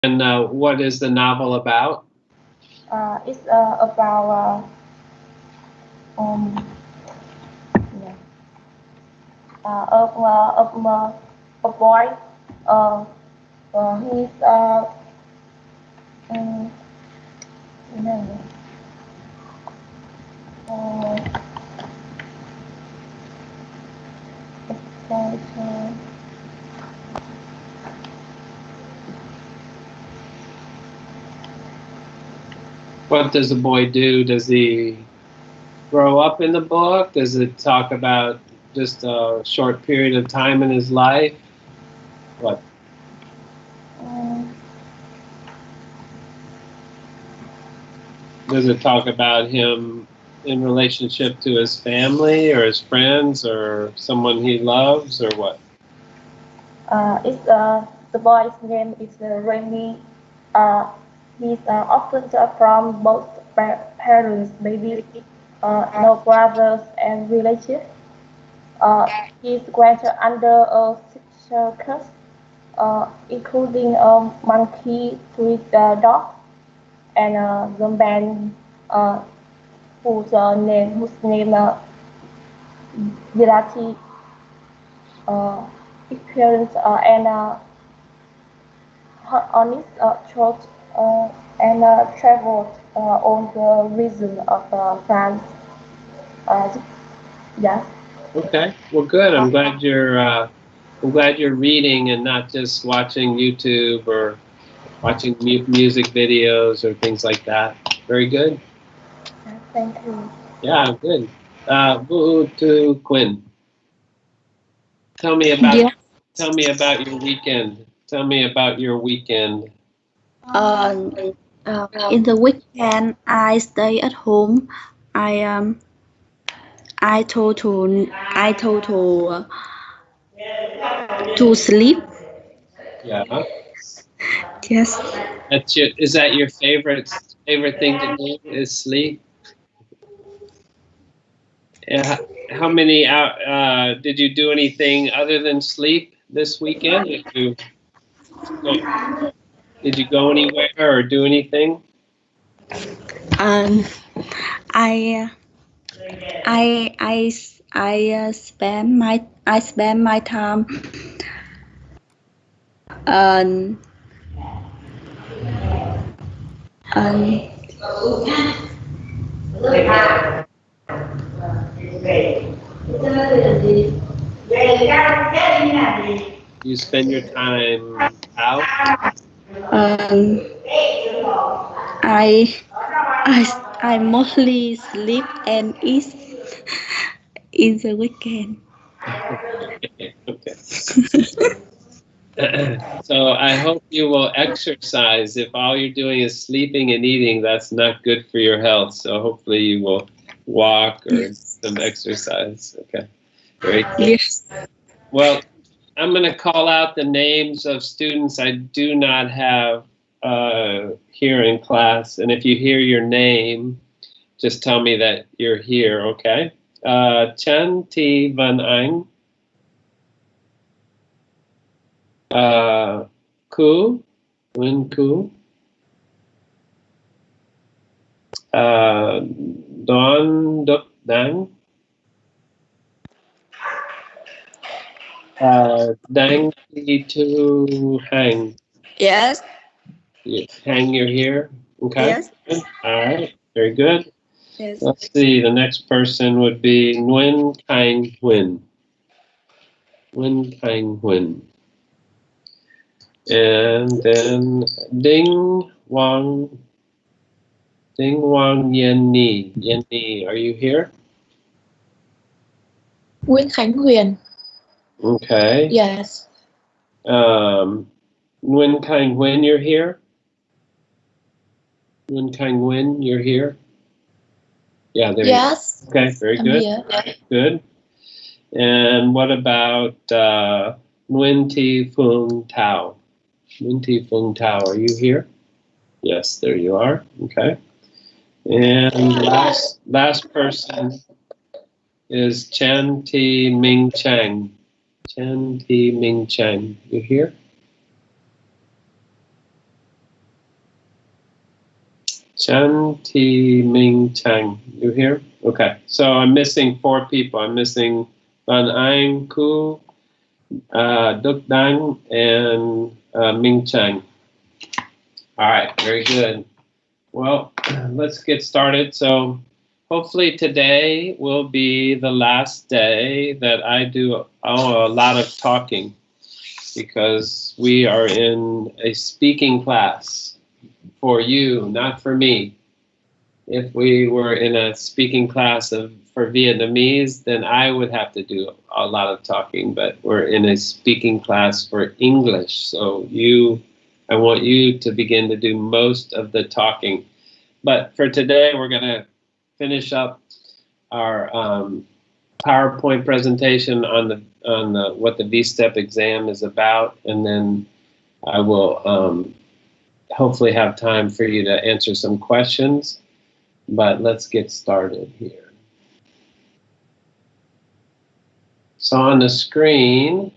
And what is the novel about? It's about yeah, a boy. He's um, uh, like, What does the boy do? Does he grow up in the book? Does it talk about just a short period of time in his life? What? Does it talk about him in relationship to his family or his friends or someone he loves or what? It's the boy's name is Remy. He's often from both parents, maybe no brothers and relatives. He's granted under a circus, including a monkey, three dogs, and the man whose name Virati experience and on his church and traveled on the region of France. Yeah. Okay, well, good. I'm glad you're reading and not just watching YouTube or watching music videos or things like that. Very good. Thank you. Yeah, good. To Quinn. Tell me about Yeah. your weekend. Tell me about your weekend. In the weekend, I stay at home. I to sleep. Yeah. Yes. Is that your favorite thing to do? Is sleep? How many did you do anything other than sleep this weekend? Did you go anywhere or do anything? Um, I I spend my time um um You spend your time out? um I I mostly sleep and eat in the weekend. Okay. So I hope you will exercise. If all you're doing is sleeping and eating, that's not good for your health. So hopefully you will walk or some exercise. Okay. Very good. Yes. Well, I'm going to call out the names of students I do not have here in class. And if you hear your name, just tell me that you're here, okay? Chen T. Van Anh. Ku. Nguyen Ku. Don Duc Dang. Dang Thi Tu Hang. Yes. Hang, you're here? Okay. Yes. Good. All right. Very good. Yes. Let's see. The next person would be Nguyen Kang Huynh. Nguyen Kang Huynh. And then Ding Wang Yen Ni. Yen Ni, are you here? Nguyễn Khánh Huyền. Okay. Yes. Nguyen Kang Huynh, you're here? Nguyen Kang Huynh, you're here? Yeah, there Yes. you go. Okay, very good. Here. Good. And what about Nguyen Thi Phung Tao? Nguyen Thi Phung Tao, are you here? Yes, there you are. Okay. And last person is Chen T Ming Chang. Chen T Ming Chang, you here? Chan, Ti, Ming, Chang. You here? Okay. So I'm missing 4 people. I'm missing Van Anh, Ku, Duk Dang, and Ming Chang. All right. Very good. Well, let's get started. So hopefully today will be the last day that I do a lot of talking, because we are in a speaking class for you, not for me. If we were in a speaking class for Vietnamese, then I would have to do a lot of talking, but we're in a speaking class for English. So I want you to begin to do most of the talking. But for today, we're going to finish up our PowerPoint presentation on what the VSTEP exam is about, and then I will hopefully have time for you to answer some questions. But let's get started here. So on the screen,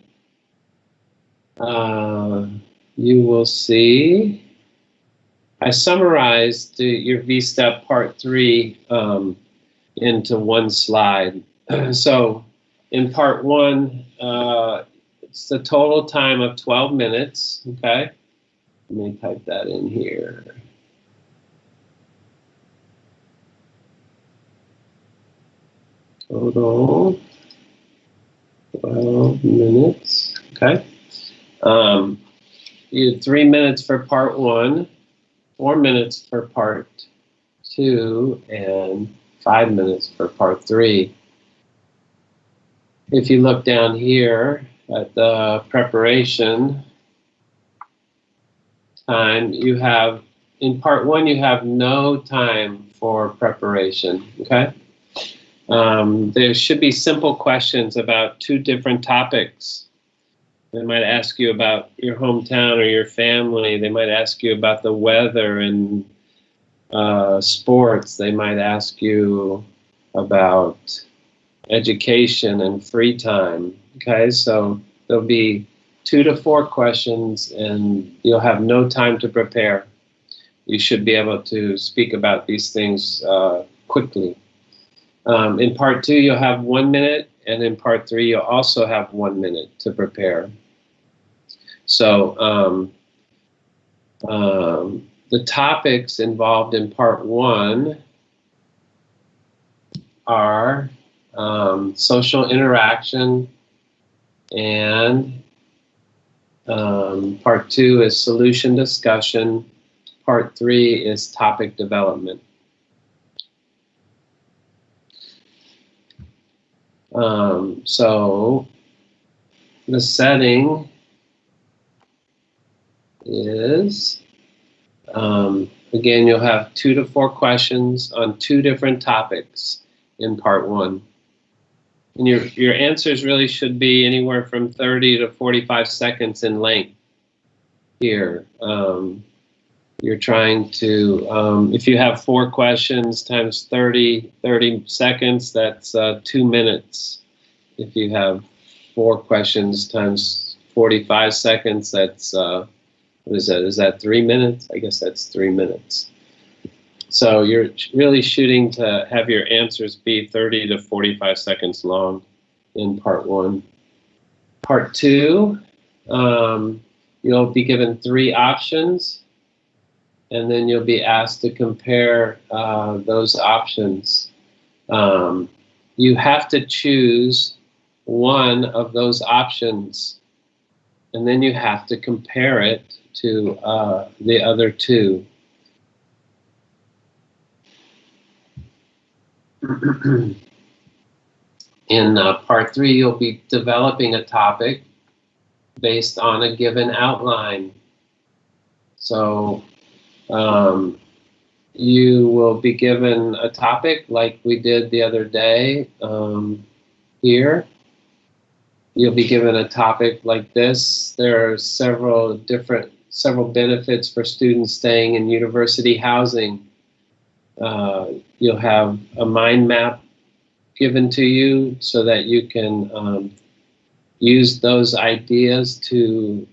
you will see I summarized your VSTEP Part 3 into one slide. So in Part 1, it's the total time of 12 minutes, okay? Let me type that in here. Total 12 minutes, okay? You had 3 minutes for Part 1, 4 minutes for Part 2, and 5 minutes for Part 3. If you look down here at the preparation time, you have, in Part 1, you have no time for preparation, okay? There should be simple questions about 2 different topics. They might ask you about your hometown or your family. They might ask you about the weather and sports. They might ask you about education and free time. Okay, so there'll be 2 to 4 questions, and you'll have no time to prepare. You should be able to speak about these things quickly. In Part 2, you'll have 1 minute, and in Part 3, you'll also have 1 minute to prepare. So the topics involved in Part 1 are social interaction, and Part 2 is solution discussion. Part 3 is topic development. So the setting is, again, you'll have 2 to 4 questions on 2 different topics in Part 1. And your answers really should be anywhere from 30 to 45 seconds in length here. You're trying to, if you have 4 questions times 30 seconds, that's 2 minutes. If you have 4 questions times 45 seconds, that's, what is that? Is that 3 minutes? I guess that's 3 minutes. So you're really shooting to have your answers be 30 to 45 seconds long in Part 1. Part 2, you'll be given 3 options, and then you'll be asked to compare those options. You have to choose one of those options, and then you have to compare it to the other 2. In Part 3, you'll be developing a topic based on a given outline. So you will be given a topic like we did the other day here. You'll be given a topic like this. There are several benefits for students staying in university housing. You'll have a mind map given to you so that you can use those ideas to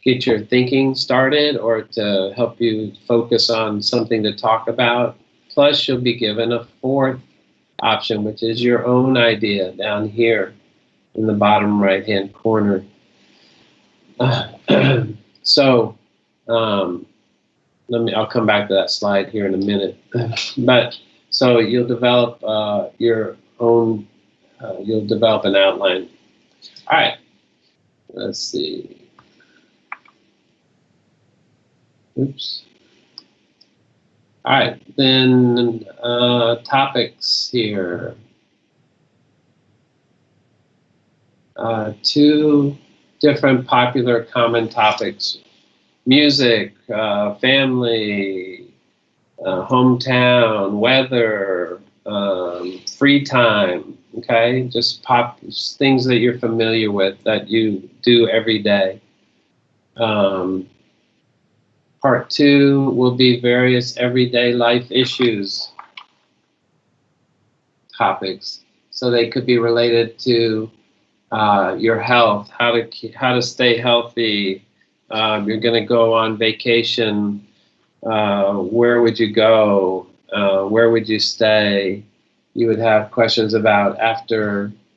get your thinking started or to help you focus on something to talk about. Plus, you'll be given a fourth option, which is your own idea down here in the bottom right-hand corner. So, I'll come back to that slide here in a minute. But so you'll develop your own. You'll develop an outline. All right. Let's see. Oops. All right, then topics here. Two different popular common topics: music, family, hometown, weather, free time. Okay, just things that you're familiar with that you do every day. Part 2 will be various everyday life issues topics. So they could be related to your health, how to stay healthy. You're going to go on vacation. Where would you go? Where would you stay? You would have questions about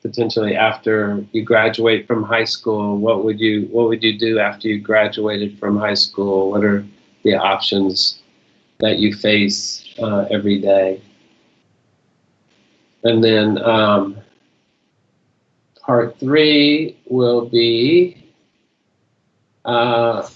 potentially after you graduate from high school. What would you do after you graduated from high school? What are the options that you face every day? And then part 3 will be a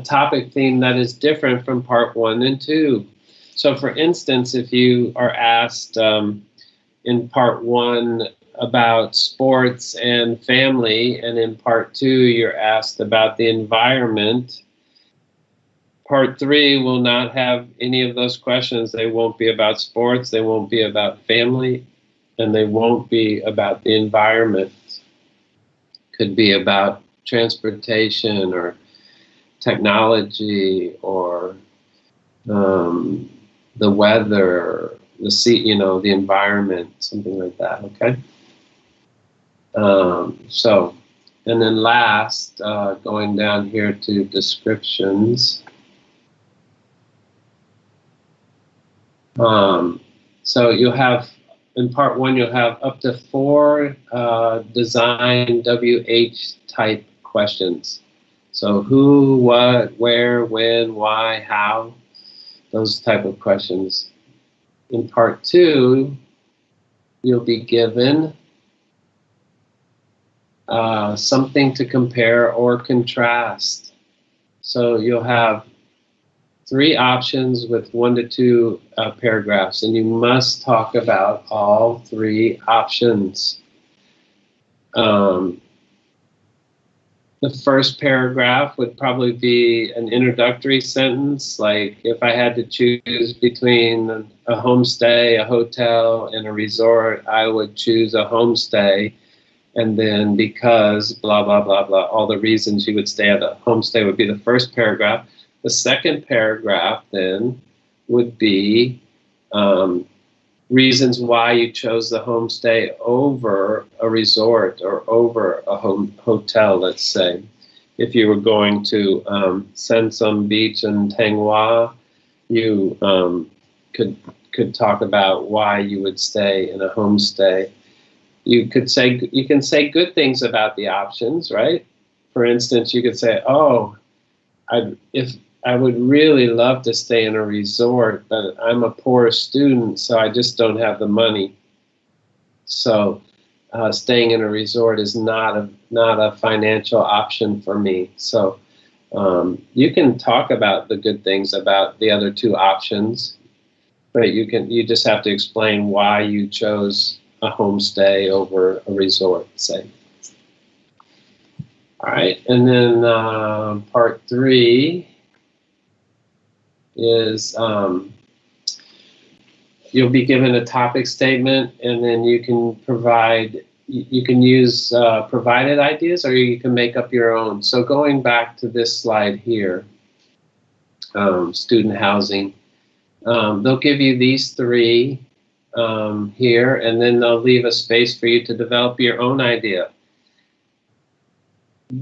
topic theme that is different from part 1 and 2. So for instance, if you are asked in part 1 about sports and family, and in part 2 you're asked about the environment, part 3 will not have any of those questions. They won't be about sports, they won't be about family, and they won't be about the environment. Could be about transportation or technology or the weather, the sea, the environment, something like that, okay? And then last, going down here to descriptions. So you'll have, in part 1, you'll have up to 4 design WH type questions. So who, what, where, when, why, how, those type of questions. In part 2, you'll be given something to compare or contrast. So you'll have 3 options with 1 to 2 paragraphs, and you must talk about all 3 options. The first paragraph would probably be an introductory sentence, like if I had to choose between a homestay, a hotel, and a resort, I would choose a homestay. And then because blah, blah, blah, blah, all the reasons you would stay at a homestay would be the first paragraph. The second paragraph then would be reasons why you chose the homestay over a resort or over a hotel, let's say. If you were going to Sensum Beach in Tanghua, you could talk about why you would stay in a homestay. You can say good things about the options, right? For instance, you could say, oh, I would really love to stay in a resort, but I'm a poor student, so I just don't have the money. So staying in a resort is not a financial option for me. So you can talk about the good things about the other 2 options, but you just have to explain why you chose a homestay over a resort, say. All right, and then part 3 is you'll be given a topic statement, and then you can use provided ideas, or you can make up your own. So going back to this slide here, student housing, they'll give you these 3 here, and then they'll leave a space for you to develop your own idea.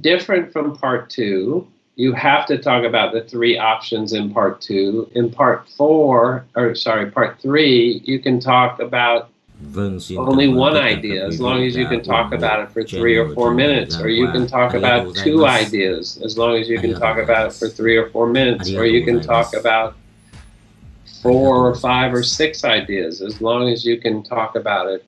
Different from part 2, you have to talk about the 3 options in part 2. In part 3, you can talk about only one idea, as long as you can talk about it for 3 or 4 minutes, or you can talk about 2 ideas, as long as you can talk about it for 3 or 4 minutes, or you can talk about 4 or 5 or 6 ideas, as long as you can talk about it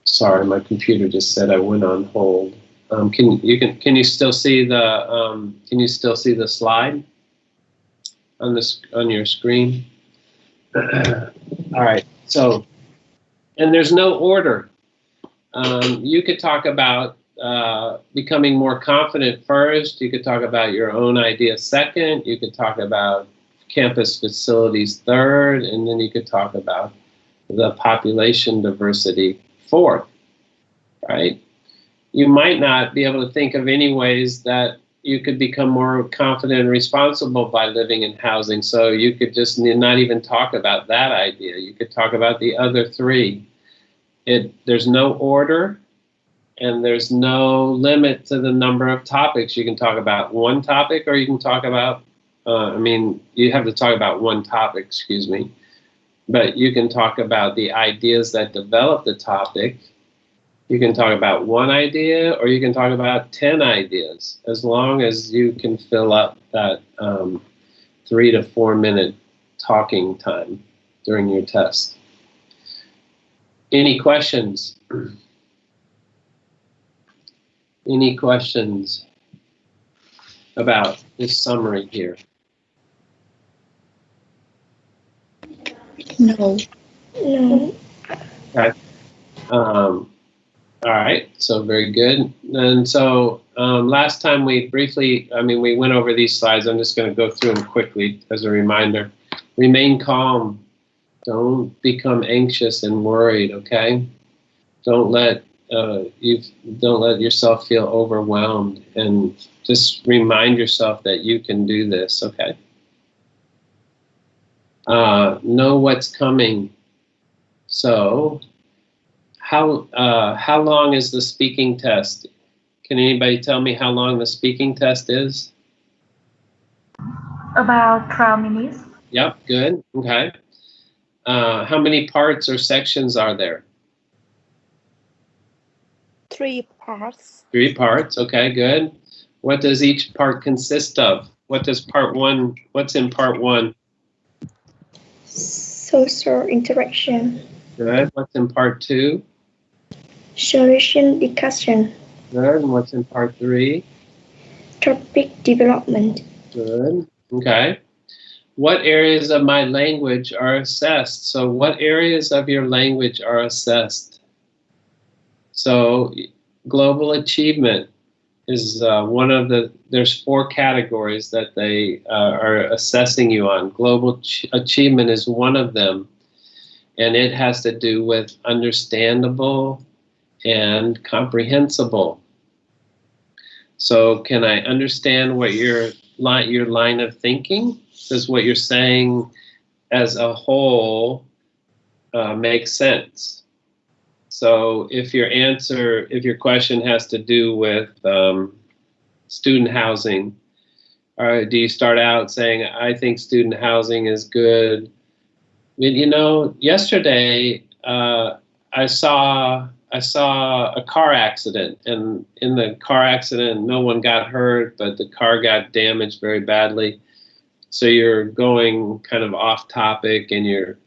sorry, my computer just said I went on hold. Can you still see the slide on your screen? All right. So, and there's no order. You could talk about becoming more confident first. You could talk about your own idea second. You could talk about campus facilities third, and then you could talk about the population diversity fourth. Right? You might not be able to think of any ways that you could become more confident and responsible by living in housing. So you could just not even talk about that idea. You could talk about the other 3. There's no order, and there's no limit to the number of topics. You can talk about one topic, or you can talk about, you have to talk about one topic, excuse me. But you can talk about the ideas that develop the topic. You can talk about one idea, or you can talk about 10 ideas, as long as you can fill up that 3 to 4 minute talking time during your test. Any questions? Any questions about this summary here? No. No. Okay. All right, so very good. And so last time we briefly, we went over these slides. I'm just going to go through them quickly as a reminder. Remain calm. Don't become anxious and worried, okay? Don't let yourself feel overwhelmed, and just remind yourself that you can do this, okay? Know what's coming. So, how long is the speaking test? Can anybody tell me how long the speaking test is? About 12 minutes. Yep, good, okay. How many parts or sections are there? 3 parts. 3 parts, okay, good. What does each part consist of? What's in part 1? Social interaction. Good. What's in part 2? Solution discussion. Good. And what's in part 3? Topic development. Good. Okay. What areas of my language are assessed? So what areas of your language are assessed? So global achievement is one of there's 4 categories that they are assessing you on. Global achievement is one of them, and it has to do with understandable and comprehensible. So can I understand what your line of thinking? Does what you're saying as a whole make sense? So if your question has to do with student housing, do you start out saying, I think student housing is good? Yesterday I saw a car accident, and in the car accident, no one got hurt, but the car got damaged very badly. So you're going kind of off topic, and you're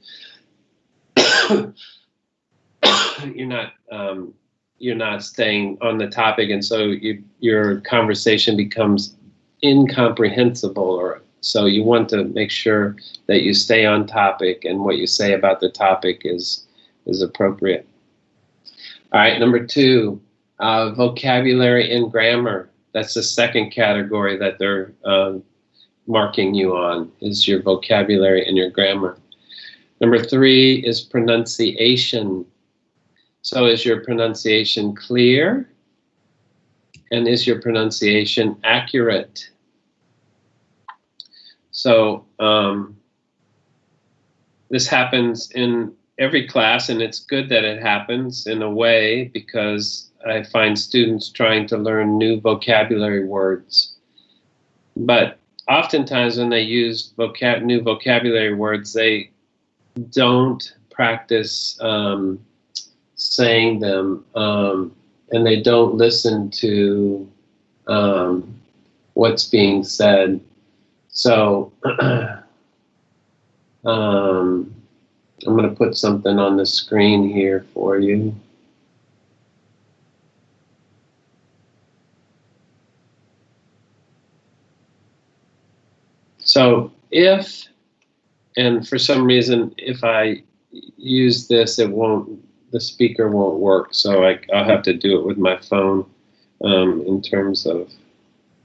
not staying on the topic, and so your conversation becomes incomprehensible. So you want to make sure that you stay on topic, and what you say about the topic is appropriate. All right, number 2, vocabulary and grammar. That's the second category that they're marking you on, is your vocabulary and your grammar. Number 3 is pronunciation. So is your pronunciation clear? And is your pronunciation accurate? So this happens in every class, and it's good that it happens in a way, because I find students trying to learn new vocabulary words. But oftentimes when they use new vocabulary words, they don't practice saying them, and they don't listen to what's being said. So I'm going to put something on the screen here for you. So if, and for some reason, if I use this, the speaker won't work. So I'll have to do it with my phone in terms of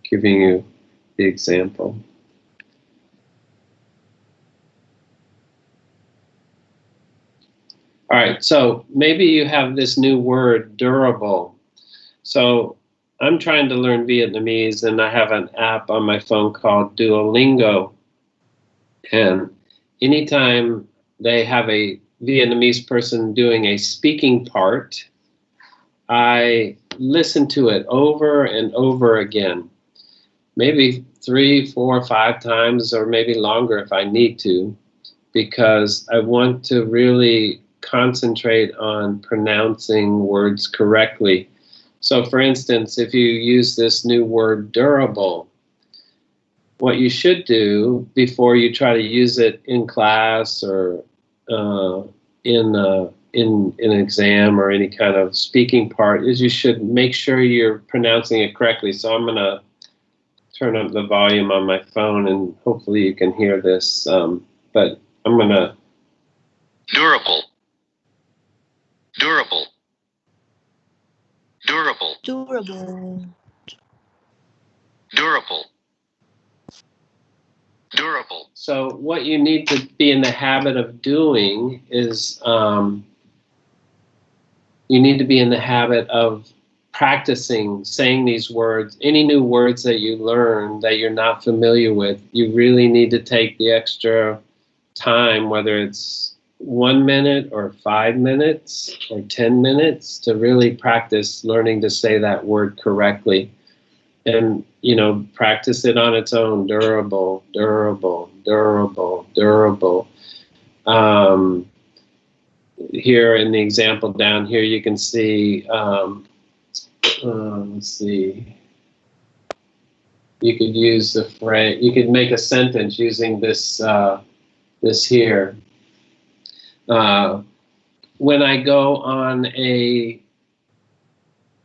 giving you the example. All right, so maybe you have this new word, durable. So I'm trying to learn Vietnamese, and I have an app on my phone called Duolingo. And anytime they have a Vietnamese person doing a speaking part, I listen to it over and over again, maybe 3, 4, 5 times, or maybe longer if I need to, because I want to really concentrate on pronouncing words correctly. So for instance, if you use this new word durable, what you should do before you try to use it in class or in an exam or any kind of speaking part is you should make sure you're pronouncing it correctly. So I'm going to turn up the volume on my phone, and hopefully you can hear this, but I'm going to... Durable. Durable. Durable. Durable. Durable. Durable. So what you need to be in the habit of doing is you need to be in the habit of practicing saying these words. Any new words that you learn that you're not familiar with, you really need to take the extra time, whether it's 1 minute or 5 minutes or 10 minutes, to really practice learning to say that word correctly. And, you know, practice it on its own. Durable, durable, durable, durable. Here in the example down here, you can see, let's see, you could use the phrase, you could make a sentence using this, this here. When I go on a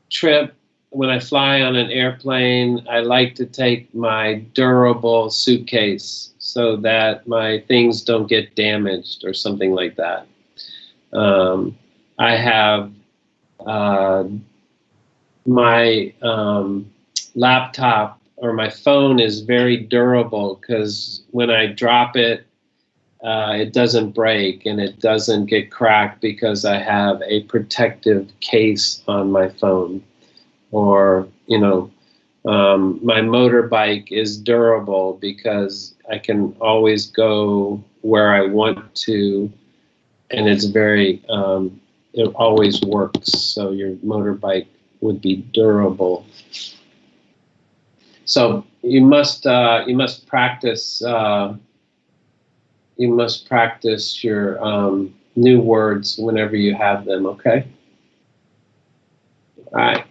trip, when I fly on an airplane, I like to take my durable suitcase so that my things don't get damaged or something like that. I have my laptop or my phone is very durable because when I drop it, it doesn't break and it doesn't get cracked because I have a protective case on my phone. Or, you know, my motorbike is durable because I can always go where I want to, and it's very, it always works. So your motorbike would be durable. So you must practice. You must practice your new words whenever you have them. Okay. All right.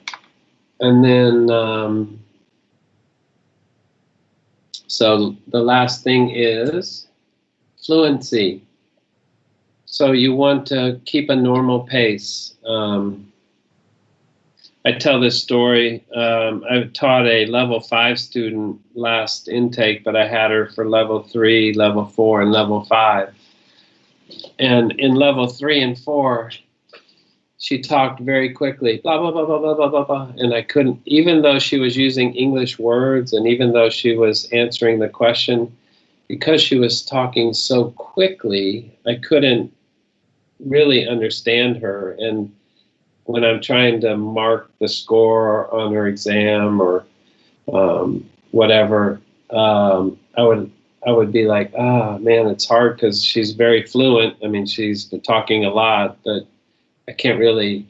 And then, so the last thing is fluency. So you want to keep a normal pace. I tell this story. I taught a level 5 student last intake, but I had her for level 3, level 4, and level 5. And in level 3 and 4, she talked very quickly, blah, blah, blah, blah, blah, blah, blah, blah. And I couldn't, even though she was using English words and even though she was answering the question, because she was talking so quickly, I couldn't really understand her. And when I'm trying to mark the score on her exam or whatever, I would I would be like, ah, man, it's hard because she's very fluent. I mean, she's talking a lot, but I can't really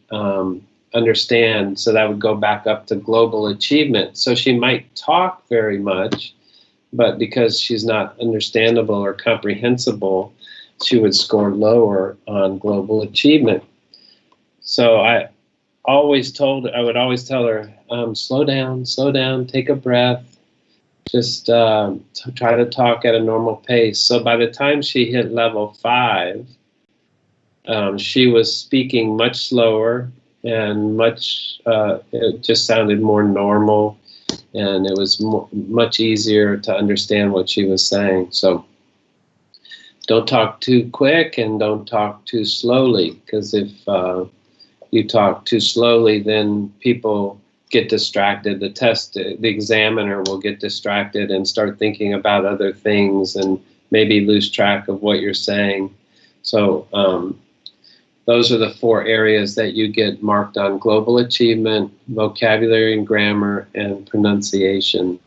understand. So that would go back up to global achievement. So she might talk very much, but because she's not understandable or comprehensible, she would score lower on global achievement. So I would always tell her, slow down, take a breath, just try to talk at a normal pace. So by the time she hit level 5, she was speaking much slower and it just sounded more normal, and it was much easier to understand what she was saying. So don't talk too quick and don't talk too slowly, because if you talk too slowly, then people get distracted. The examiner will get distracted and start thinking about other things and maybe lose track of what you're saying. So those are the 4 areas that you get marked on: global achievement, vocabulary and grammar, and pronunciation.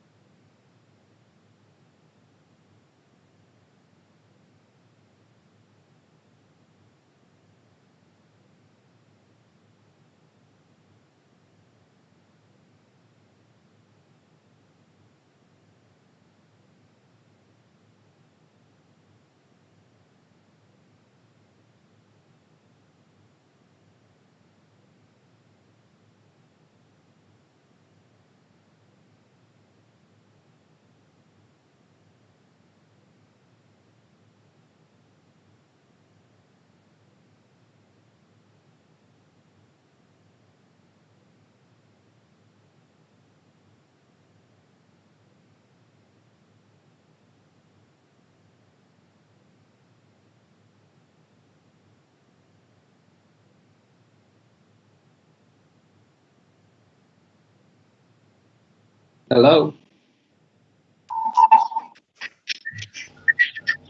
Hello?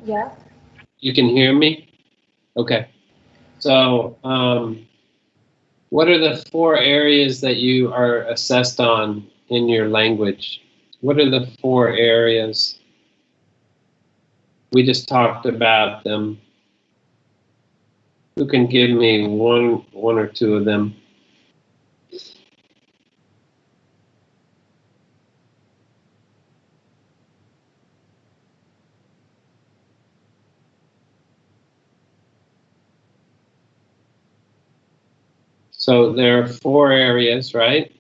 Yeah. You can hear me? Okay. So what are the 4 areas that you are assessed on in your language? What are the 4 areas? We just talked about them. Who can give me one or 2 of them? So there are 4 areas, right?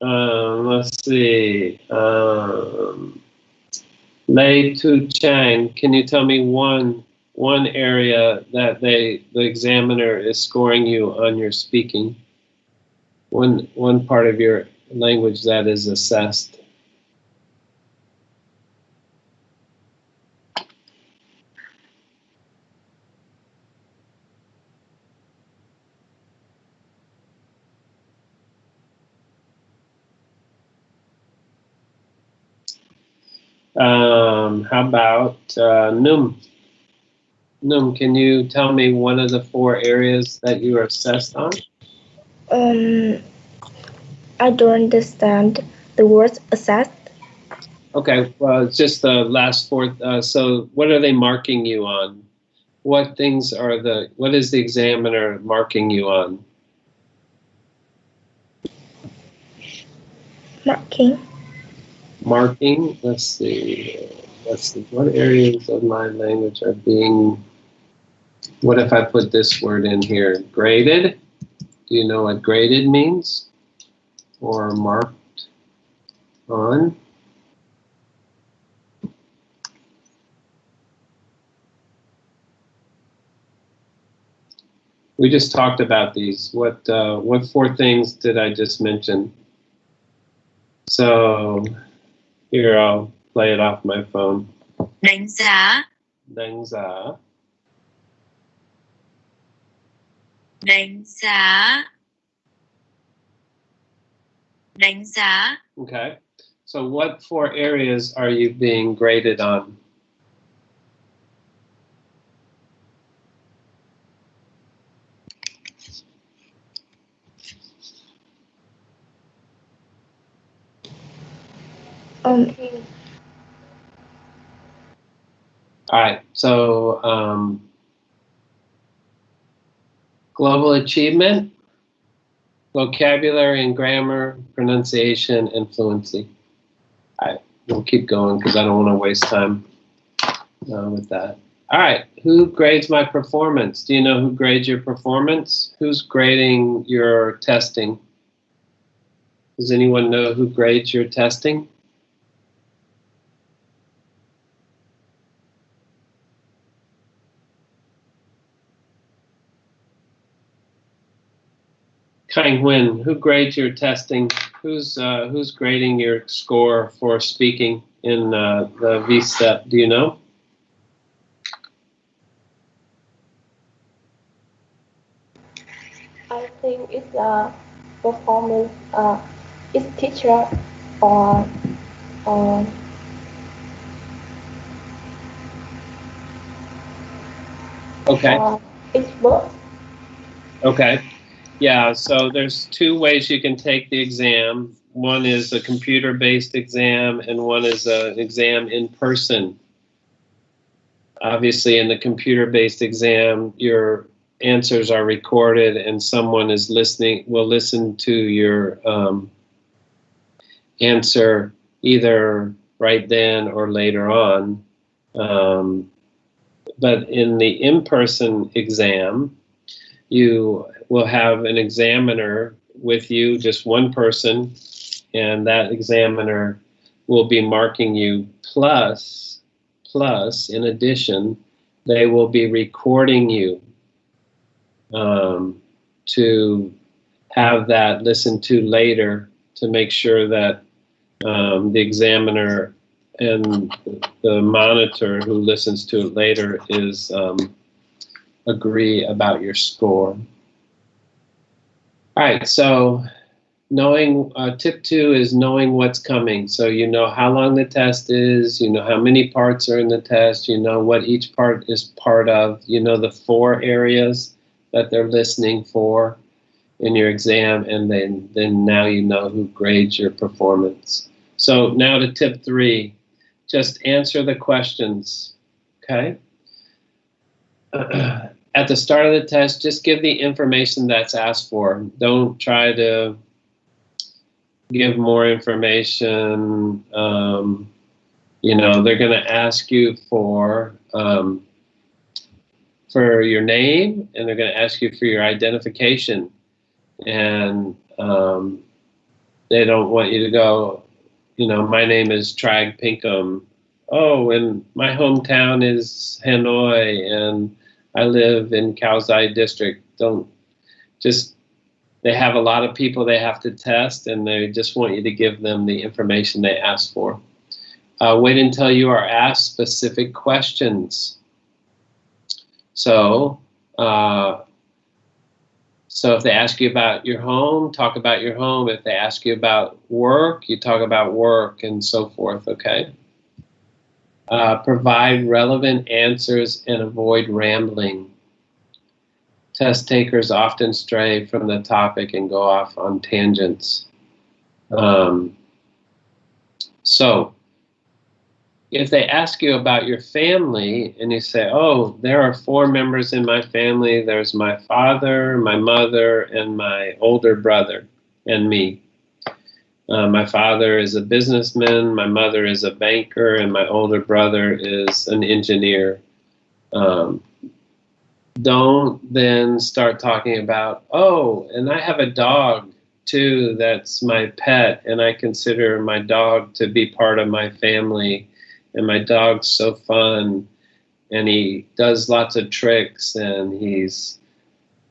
Let's see. Lei Tu Chang, can you tell me one area that the examiner is scoring you on your speaking? One part of your language that is assessed. How about Num? Num, can you tell me one of the 4 areas that you are assessed on? I don't understand the word assessed. Okay, well, it's just the last 4. So what are they marking you on? What is the examiner marking you on? Marking, let's see, what areas of my language are being, what if I put this word in here, graded? Do you know what graded means? Or marked on? We just talked about these. What 4 things did I just mention? So here, I'll play it off my phone. Đánh giá. Đánh giá. Đánh giá. Đánh giá. Okay. So what 4 areas are you being graded on? All right, so global achievement, vocabulary and grammar, pronunciation, and fluency. All right, we'll keep going because I don't want to waste time with that. All right, who grades my performance? Do you know who grades your performance? Who's grading your testing? Does anyone know who grades your testing? Kai-Nguyen, who grades your testing? Who's grading your score for speaking in the VSTEP? Do you know? I think it's a performance. It's teacher or Okay. it's both. Okay. Yeah, so there's two ways you can take the exam. One is a computer-based exam, and one is an exam in person. Obviously, in the computer-based exam, your answers are recorded, and someone is listening, will listen to your answer either right then or later on. But in the in-person exam, you will have an examiner with you, just one person, and that examiner will be marking you plus, in addition, they will be recording you to have that listened to later to make sure that the examiner and the monitor who listens to it later is agree about your score. All right, so knowing, tip 2 is knowing what's coming. So you know how long the test is, you know how many parts are in the test, you know what each part is part of, you know the 4 areas that they're listening for in your exam, and then now you know who grades your performance. So now to tip 3, just answer the questions, okay? At the start of the test, just give the information that's asked for. Don't try to give more information. You know, they're going to ask you for your name, and they're going to ask you for your identification. And they don't want you to go, you know, my name is Trag Pinkham. Oh, and my hometown is Hanoi, and I live in Kaohsiung district. Don't just, they have a lot of people they have to test, and they just want you to give them the information they ask for. Wait until you are asked specific questions. So if they ask you about your home, talk about your home. If they ask you about work, you talk about work, and so forth, okay? Provide relevant answers and avoid rambling. Test takers often stray from the topic and go off on tangents. So if they ask you about your family and you say, oh, there are 4 members in my family, there's my father, my mother, and my older brother, and me. My father is a businessman, my mother is a banker, and my older brother is an engineer. Don't then start talking about, oh, and I have a dog too that's my pet, and I consider my dog to be part of my family, and my dog's so fun, and he does lots of tricks, and he's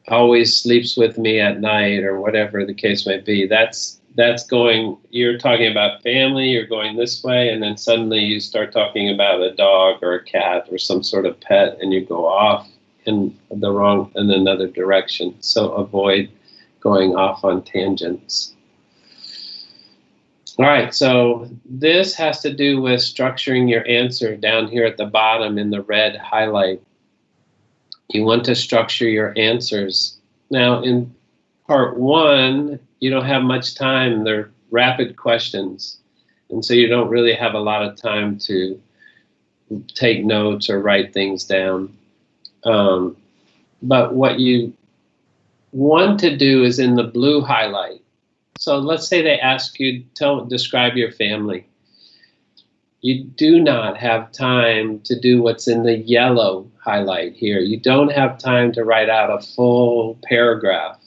always sleeps with me at night, or whatever the case may be. That's going, you're talking about family, you're going this way, and then suddenly you start talking about a dog or a cat or some sort of pet, and you go off in another direction. So avoid going off on tangents. All right, so this has to do with structuring your answer down here at the bottom in the red highlight. You want to structure your answers. Now in part 1, you don't have much time. They're rapid questions. And so you don't really have a lot of time to take notes or write things down. But what you want to do is in the blue highlight. So let's say they ask you, describe your family. You do not have time to do what's in the yellow highlight here. You don't have time to write out a full paragraph.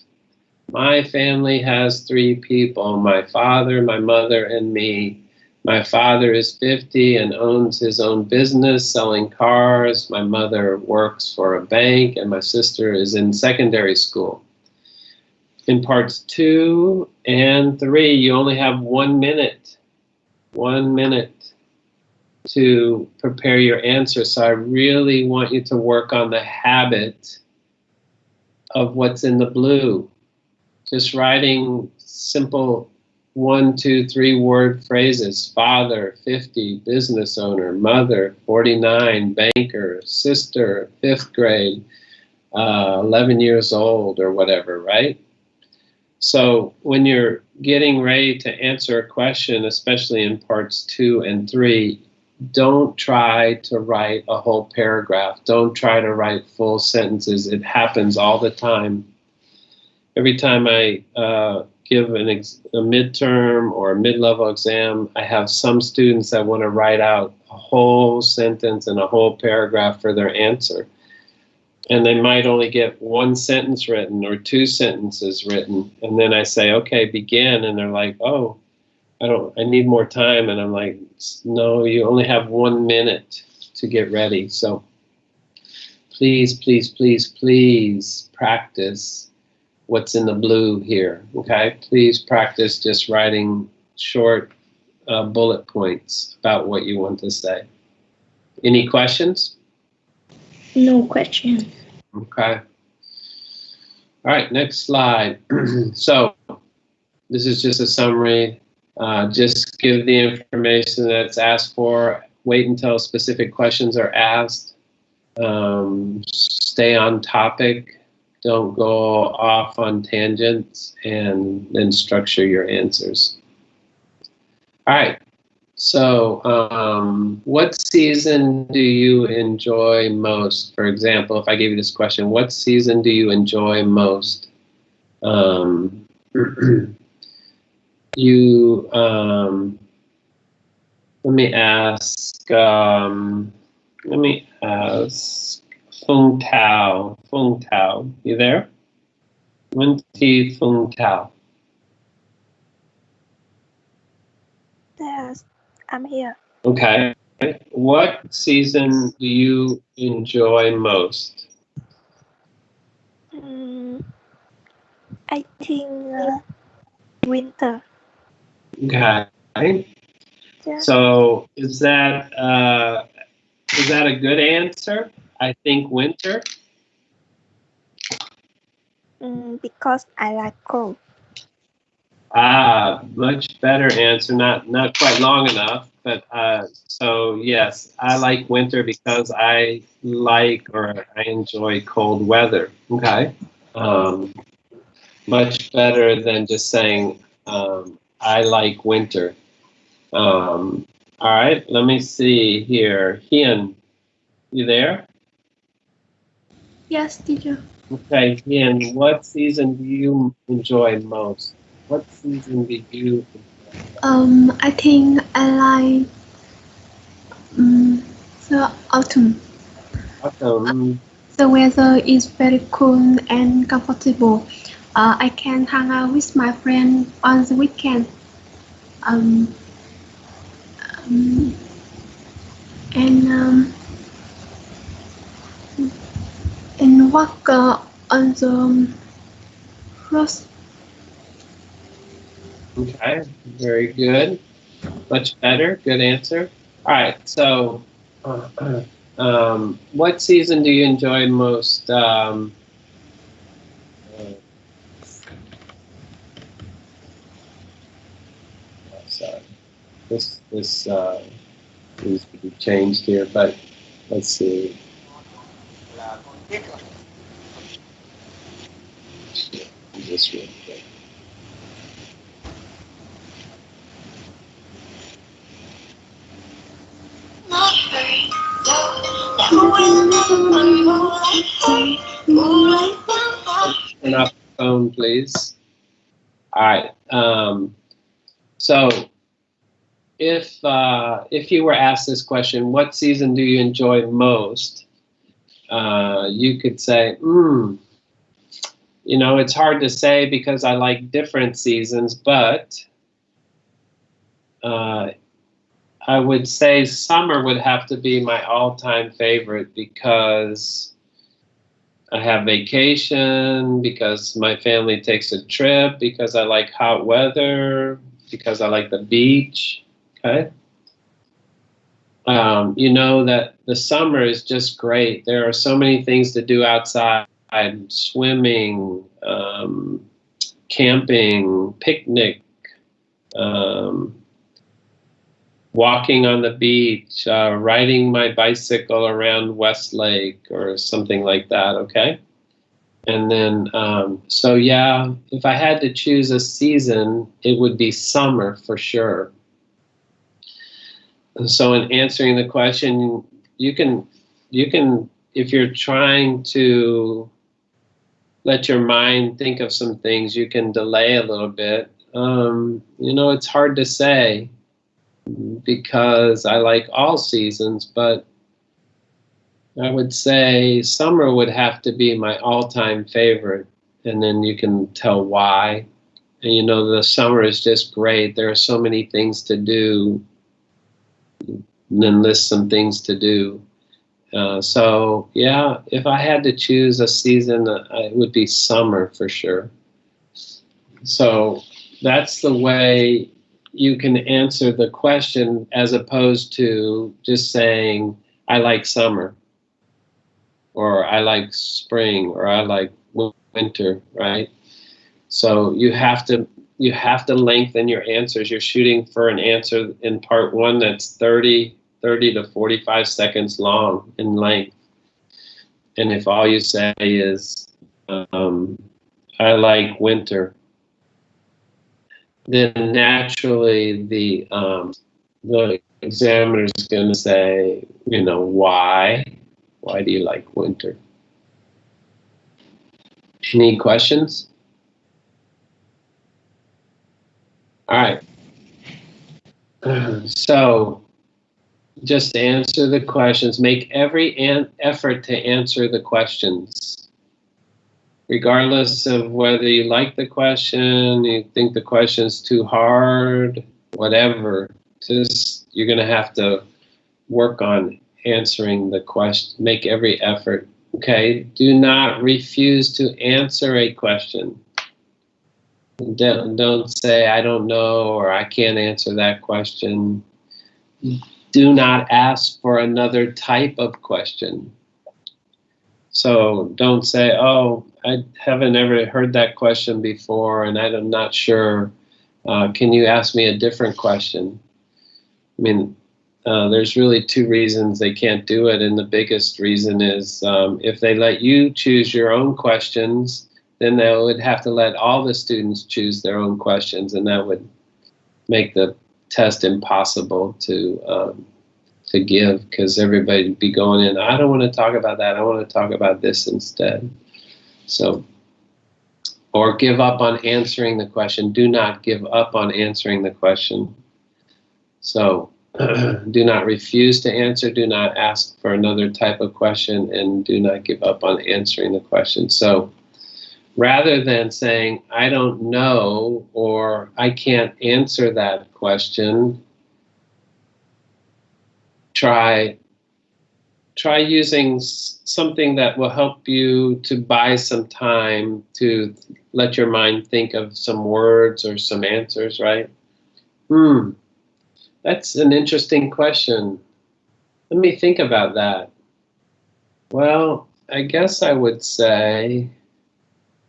My family has 3 people, my father, my mother, and me. My father is 50 and owns his own business selling cars. My mother works for a bank, and my sister is in secondary school. In parts 2 and 3, you only have 1 minute. 1 minute to prepare your answer. So I really want you to work on the habit of what's in the blue. Just writing simple 1, 2, 3 word phrases. Father, 50, business owner. Mother, 49, banker. Sister, 5th grade, 11 years old or whatever, right? So when you're getting ready to answer a question, especially in parts 2 and 3, don't try to write a whole paragraph. Don't try to write full sentences. It happens all the time. Every time I give a midterm or a mid-level exam, I have some students that want to write out a whole sentence and a whole paragraph for their answer. And they might only get 1 sentence written or 2 sentences written. And then I say, okay, begin. And they're like, oh, I need more time. And I'm like, no, you only have 1 minute to get ready. So please, please, please, please practice what's in the blue here, okay? Please practice just writing short bullet points about what you want to say. Any questions? No question. Okay. All right, next slide. So this is just a summary. Just give the information that's asked for. Wait until specific questions are asked. Stay on topic. Don't go off on tangents, and then structure your answers. All right. So what season do you enjoy most? For example, if I gave you this question, what season do you enjoy most? Let me ask Fung Tao. Fung Tao, you there? Wenty Fung Tao. Yes, I'm here. Okay. What season do you enjoy most? I think winter. Okay. Yeah. So is that a good answer? I think winter. Because I like cold. Much better answer. Not quite long enough, but so yes, I like winter because I enjoy cold weather. Okay. Much better than just saying I like winter. All right, let me see here. Hien, you there? Yes, teacher. Okay, Hien, what season do you enjoy most? What season do you enjoy? I think I like the autumn. Autumn. The weather is very cool and comfortable. I can hang out with my friend on the weekend. And walk on the road. Okay, very good. Much better. Good answer. All right, so what season do you enjoy most? Sorry, this needs to be changed here, but let's see. This real quick. Not very. Turn off the phone, please. All right. So if you were asked this question, what season do you enjoy most? You could say, you know, it's hard to say because I like different seasons, but I would say summer would have to be my all-time favorite because I have vacation, because my family takes a trip, because I like hot weather, because I like the beach, okay? You know that the summer is just great. There are so many things to do outside, swimming, camping, picnic, walking on the beach, riding my bicycle around Westlake or something like that, okay? And then, so yeah, if I had to choose a season, it would be summer for sure. So in answering the question, you can, if you're trying to let your mind think of some things, you can delay a little bit. You know, it's hard to say because I like all seasons, but I would say summer would have to be my all-time favorite, and then you can tell why. And you know, the summer is just great. There are so many things to do, and then list some things to do. So yeah, if I had to choose a season, it would be summer for sure. So that's the way you can answer the question, as opposed to just saying, I like summer, or I like spring, or I like winter, right? So you have to lengthen your answers. You're shooting for an answer in part one that's 30 to 45 seconds long in length. And if all you say is, I like winter, then naturally the examiner is going to say, you know, why? Why do you like winter? Any questions? All right. So just answer the questions. Make every effort to answer the questions, regardless of whether you like the question, you think the question's too hard, whatever. Just, you're going to have to work on answering the question. Make every effort. Okay? Do not refuse to answer a question. Don't say, I don't know, or I can't answer that question. Do not ask for another type of question. So don't say, oh, I haven't ever heard that question before and I'm not sure. Can you ask me a different question? I mean, there's really two reasons they can't do it. And the biggest reason is if they let you choose your own questions, then they would have to let all the students choose their own questions, and that would make the test impossible to give, because everybody would be going in, I don't want to talk about that, I want to talk about this instead. So, or give up on answering the question. Do not give up on answering the question. So, do not refuse to answer, do not ask for another type of question, and do not give up on answering the question. So, rather than saying, I don't know, or I can't answer that question, try using something that will help you to buy some time to let your mind think of some words or some answers, right? That's an interesting question. Let me think about that. Well, I guess I would say,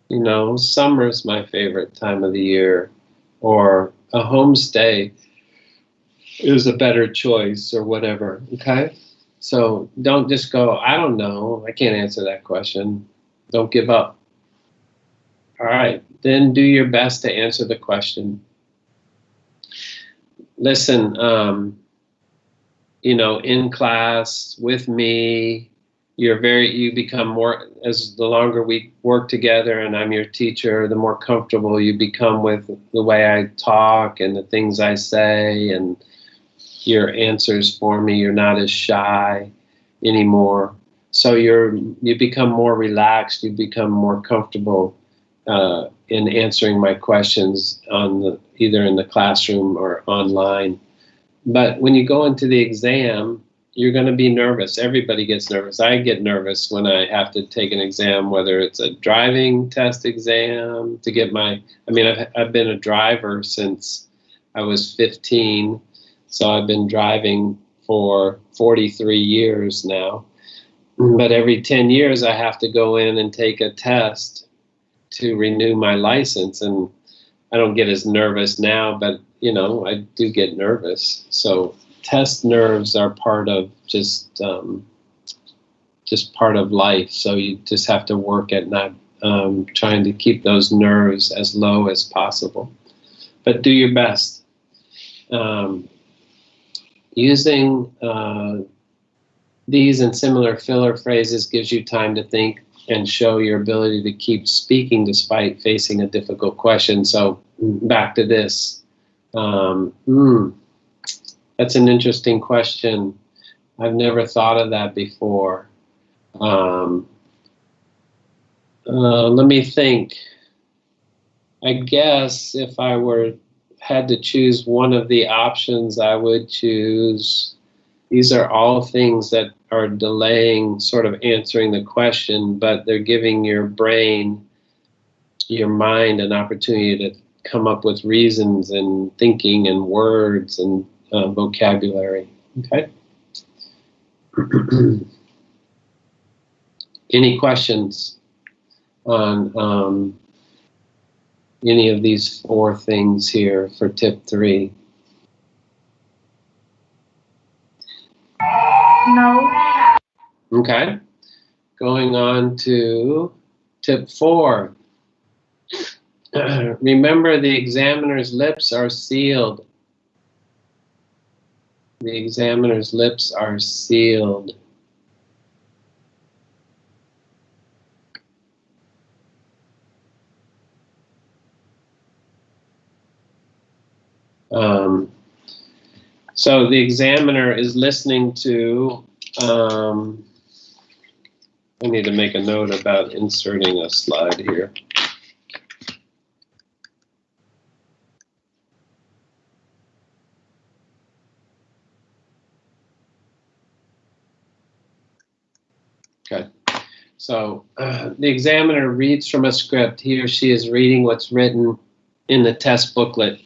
you know, summer's my favorite time of the year, or a homestay is a better choice, or whatever, okay? So don't just go, I don't know, I can't answer that question. Don't give up. All right, then do your best to answer the question. Listen, you know, in class with me, you become more, as the longer we work together and I'm your teacher, the more comfortable you become with the way I talk and the things I say and your answers for me. You're not as shy anymore. So you become more relaxed, you become more comfortable in answering my questions either in the classroom or online. But when you go into the exam, you're going to be nervous. Everybody gets nervous. I get nervous when I have to take an exam, whether it's a driving test exam to get I've been a driver since I was 15. So I've been driving for 43 years now. But every 10 years I have to go in and take a test to renew my license. And I don't get as nervous now, but you know, I do get nervous. So test nerves are part of just part of life. So you just have to work at not trying to keep those nerves as low as possible. But do your best. Using these and similar filler phrases gives you time to think and show your ability to keep speaking despite facing a difficult question. So back to this. That's an interesting question. I've never thought of that before. Let me think. I guess if I had to choose one of the options, I would choose, these are all things that are delaying sort of answering the question, but they're giving your brain, your mind, an opportunity to come up with reasons and thinking and words and vocabulary. Okay. Any questions on any of these 4 things here for tip 3? No. Okay. Going on to tip 4. Remember, the examiner's lips are sealed. The examiner's lips are sealed. So the examiner is listening to, I need to make a note about inserting a slide here. Okay, so the examiner reads from a script. He or she is reading what's written in the test booklet.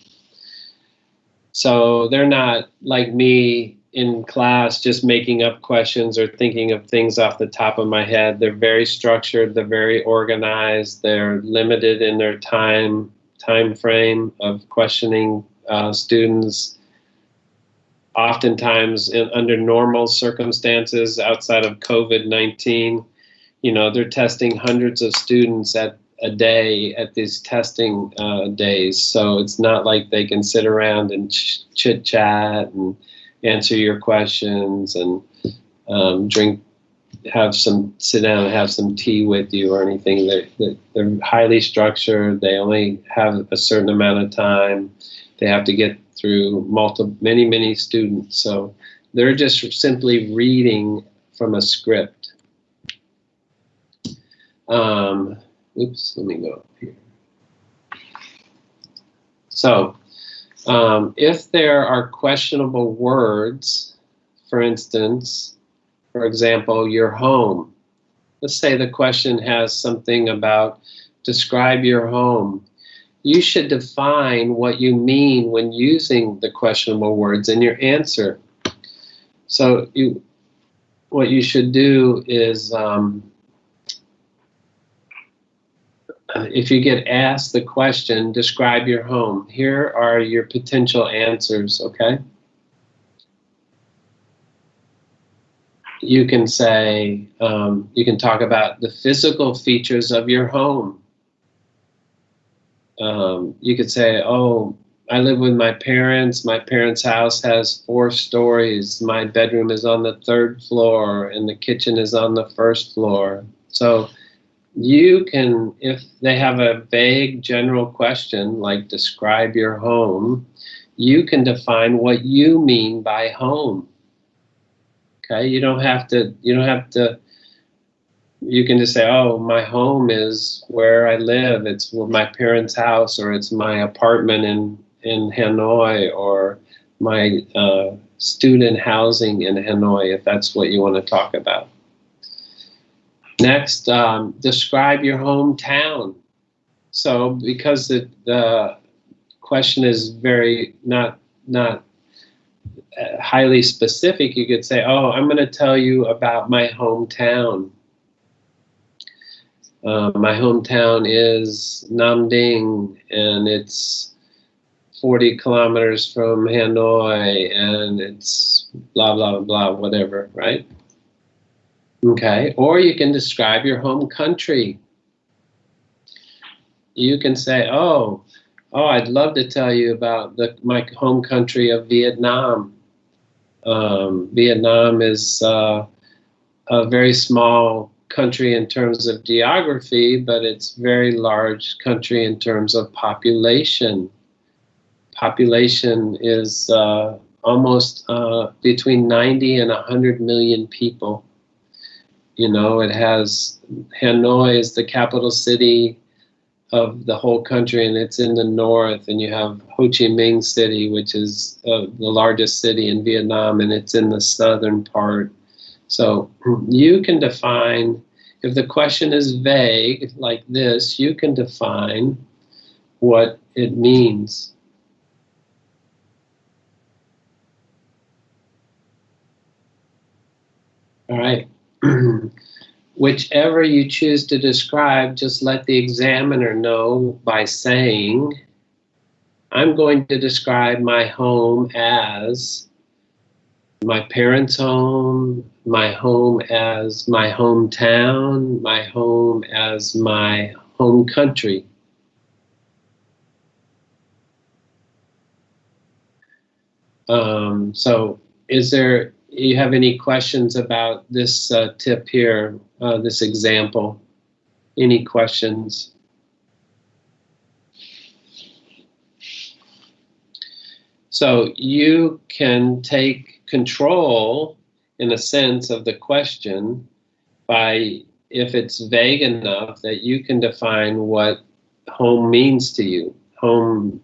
So they're not like me in class just making up questions or thinking of things off the top of my head. They're very structured, they're very organized, they're limited in their time frame of questioning students. Oftentimes, under normal circumstances outside of COVID-19, you know, they're testing hundreds of students at a day at these testing days. So it's not like they can sit around and chit chat and answer your questions and sit down and have some tea with you or anything. They're highly structured. They only have a certain amount of time. They have to get through many students. So they're just simply reading from a script. Oops, let me go up here. So if there are questionable words, for instance, for example, your home. Let's say the question has something about describe your home. You should define what you mean when using the questionable words in your answer. So what you should do is, if you get asked the question, describe your home, here are your potential answers, okay? You can say, you can talk about the physical features of your home. You could say, oh, I live with my parents. My parents' house has 4 stories. My bedroom is on the 3rd floor, and the kitchen is on the 1st floor. So you can, if they have a vague general question, like describe your home, you can define what you mean by home. Okay, you can just say, oh, my home is where I live. It's my parents' house, or it's my apartment in Hanoi, or my student housing in Hanoi, if that's what you want to talk about. Next, describe your hometown. So because the question is very not highly specific, you could say, oh, I'm going to tell you about my hometown. My hometown is Nam Ding, and it's 40 kilometers from Hanoi, and it's blah, blah, blah, whatever, right? Okay, or you can describe your home country. You can say, oh, I'd love to tell you about my home country of Vietnam. Vietnam is a very small country in terms of geography, but it's a very large country in terms of population. Population is almost between 90 and 100 million people. You know, it has, Hanoi is the capital city of the whole country, and it's in the north, and you have Ho Chi Minh City, which is the largest city in Vietnam, and it's in the southern part. So you can define, if the question is vague like this, you can define what it means. All right. Whichever you choose to describe, just let the examiner know by saying, I'm going to describe my home as my parents' home, my home as my hometown, my home as my home country. So you have any questions about this tip here, this example? Any questions? So you can take control, in a sense, of the question by, if it's vague enough, that you can define what home means to you. Home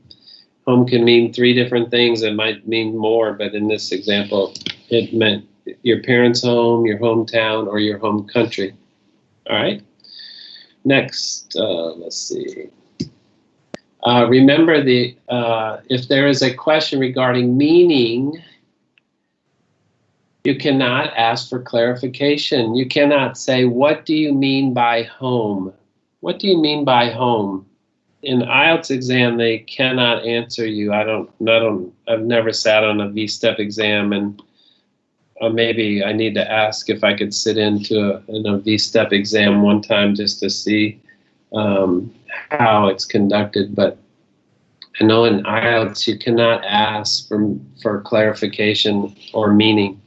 can mean 3 different things. It might mean more, but in this example, it meant your parents' home, your hometown, or your home country. All right. Next, let's see. Remember, if there is a question regarding meaning, you cannot ask for clarification. You cannot say, what do you mean by home? What do you mean by home? In IELTS exam, they cannot answer you. I've never sat on a VSTEP exam, and maybe I need to ask if I could sit into a VSTEP exam one time just to see how it's conducted. But I know in IELTS you cannot ask for clarification or meaning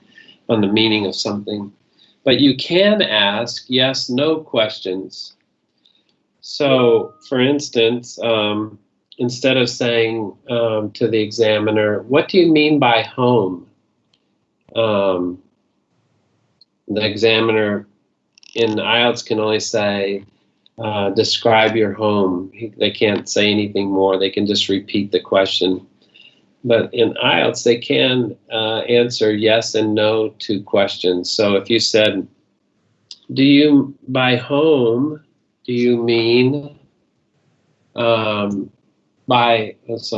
on the meaning of something. But you can ask yes/no questions. So, for instance, instead of saying to the examiner, what do you mean by home? The examiner in IELTS can only say, describe your home. They can't say anything more. They can just repeat the question. But in IELTS, they can answer yes and no to questions. So if you said, by home, do you mean so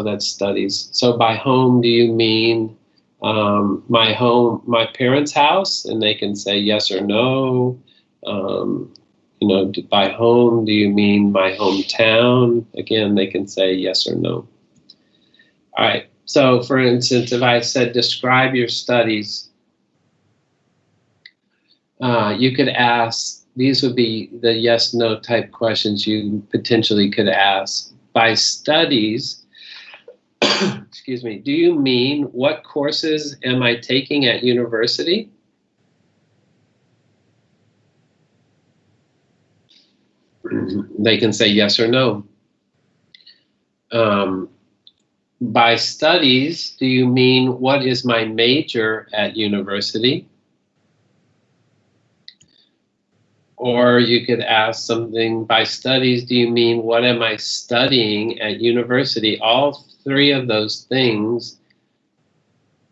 that's studies. So by home, do you mean my parents' house? And they can say yes or no. By home, do you mean my hometown? Again, they can say yes or no. All right. So for instance, if I said describe your studies, you could ask, these would be the yes/no type questions you potentially could ask. By studies, excuse me, do you mean what courses am I taking at university? They can say yes or no. By studies, do you mean what is my major at university? Or you could ask something, by studies, do you mean what am I studying at university? All three of those things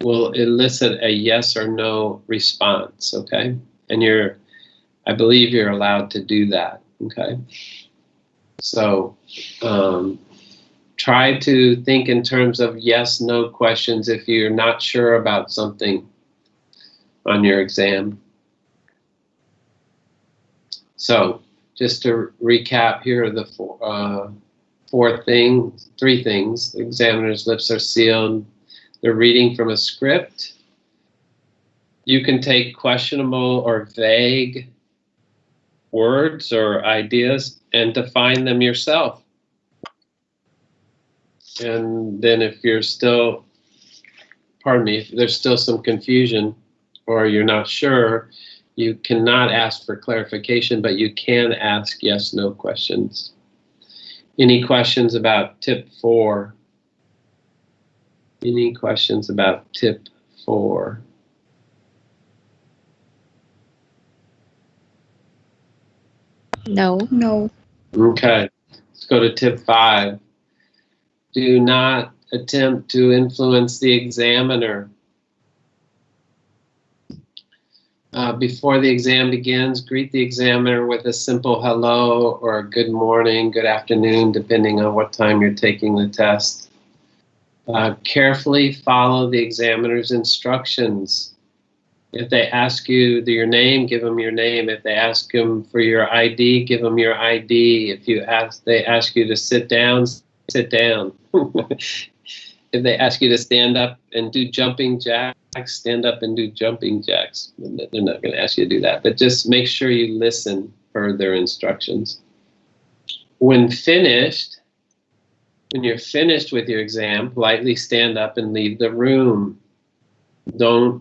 will elicit a yes or no response, okay? And I believe you're allowed to do that, okay? So try to think in terms of yes, no questions if you're not sure about something on your exam. So just to recap, here are the three things. The examiner's lips are sealed. They're reading from a script. You can take questionable or vague words or ideas and define them yourself. And then if you're still, if there's still some confusion or you're not sure, you cannot ask for clarification, but you can ask yes, no questions. Any questions about tip 4? Any questions about tip 4? No. No. Okay, let's go to tip 5. Do not attempt to influence the examiner. Before the exam begins, greet the examiner with a simple hello or a good morning, good afternoon, depending on what time you're taking the test. Carefully follow the examiner's instructions. If they ask you your name, give them your name. If they ask them for your ID, give them your ID. If they ask you to sit down, sit down. If they ask you to stand up and do jumping jacks, stand up and do jumping jacks. They're not going to ask you to do that, but just make sure you listen for their instructions. When you're finished with your exam, politely stand up and leave the room. Don't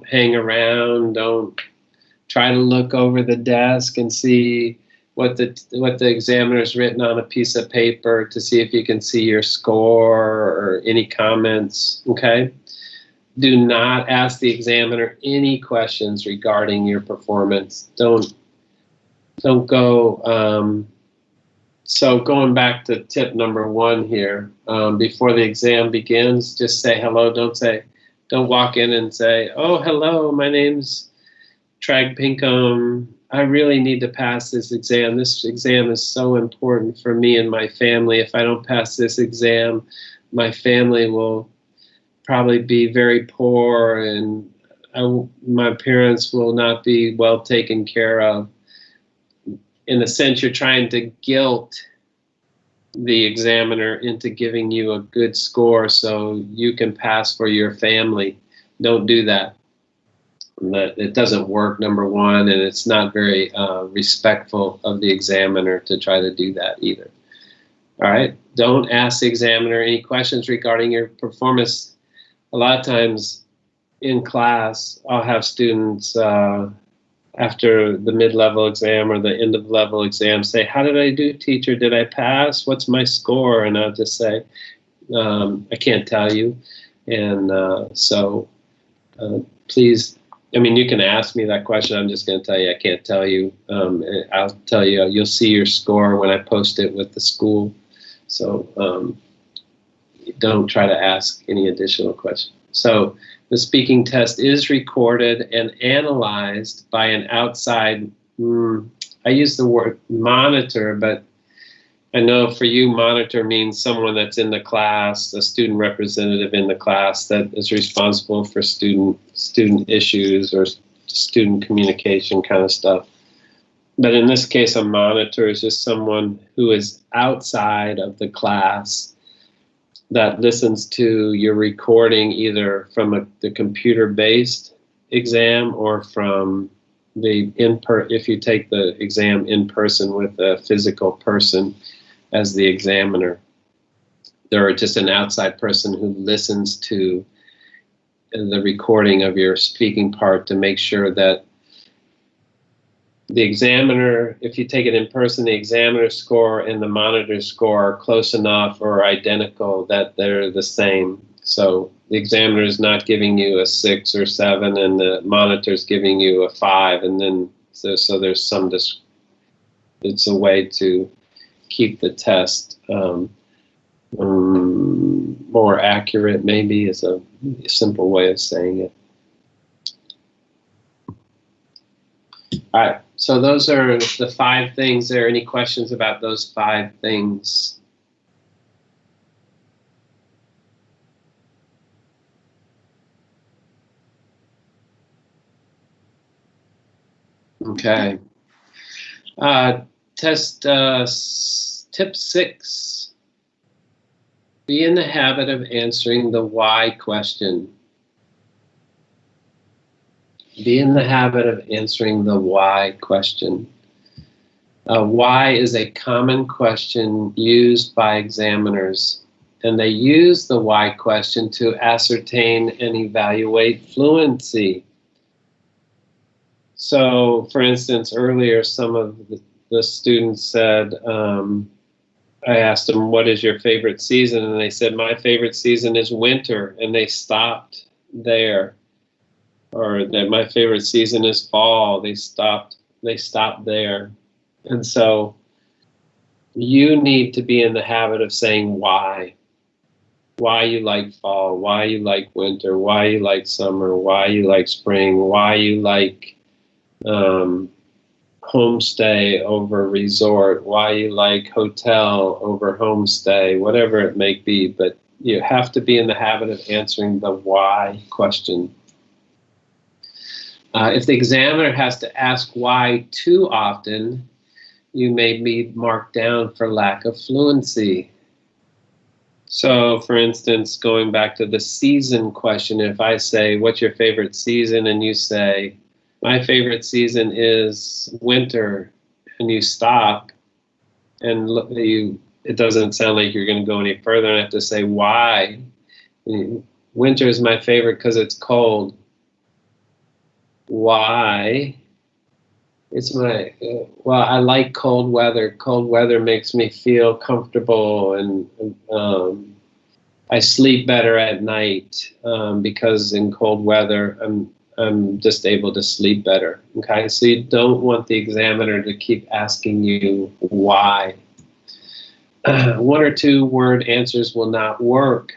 hang around. Don't try to look over the desk and see what the examiner's written on a piece of paper to see if you can see your score or any comments, okay? Do not ask the examiner any questions regarding your performance. Don't go, so going back to tip number 1 here, before the exam begins, just say hello. Don't walk in and say, oh, hello, my name's Trag Pinkham. I really need to pass this exam. This exam is so important for me and my family. If I don't pass this exam, my family will probably be very poor and my parents will not be well taken care of. In a sense, you're trying to guilt the examiner into giving you a good score so you can pass for your family. Don't do that. It doesn't work, number 1, and it's not very respectful of the examiner to try to do that either. All right, don't ask the examiner any questions regarding your performance. A lot of times in class, I'll have students after the mid-level exam or the end-of-level exam say, how did I do, teacher? Did I pass? What's my score? And I'll just say, I can't tell you. And so please, I mean, you can ask me that question. I'm just going to tell you I can't tell you. I'll tell you, you'll see your score when I post it with the school. So don't try to ask any additional questions. So the speaking test is recorded and analyzed by an outside, I use the word monitor, but I know for you, monitor means someone that's in the class, a student representative in the class that is responsible for student issues or student communication kind of stuff. But in this case, a monitor is just someone who is outside of the class that listens to your recording either from the computer-based exam or from the if you take the exam in person with a physical person as the examiner. they're just an outside person who listens to the recording of your speaking part to make sure that the examiner, if you take it in person, the examiner score and the monitor score are close enough or identical that they're the same. So the examiner is not giving you a 6 or 7 and the monitor is giving you a 5, and then so there's some it's a way to keep the test more accurate, maybe, is a simple way of saying it. All right, so those are the 5 things. Are there any questions about those 5 things? Okay. Test tip 6. Be in the habit of answering the why question. Be in the habit of answering the why question. Why is a common question used by examiners, and they use the why question to ascertain and evaluate fluency. So, for instance, earlier some of the students said, I asked them, what is your favorite season? And they said, my favorite season is winter, and they stopped there. Or that my favorite season is fall, they stopped there. And so you need to be in the habit of saying why. Why you like fall, why you like winter, why you like summer, why you like spring, why you like homestay over resort, why you like hotel over homestay, whatever it may be. But you have to be in the habit of answering the why question. If the examiner has to ask why too often, you may be marked down for lack of fluency. So, for instance, going back to the season question, if I say, what's your favorite season? And you say, my favorite season is winter, and you stop, and it doesn't sound like you're going to go any further, and I have to say why. Winter is my favorite because it's cold. Why? It's well, I like cold weather. Cold weather makes me feel comfortable, and I sleep better at night because in cold weather I'm just able to sleep better. Okay, so you don't want the examiner to keep asking you why. 1 or 2 word answers will not work.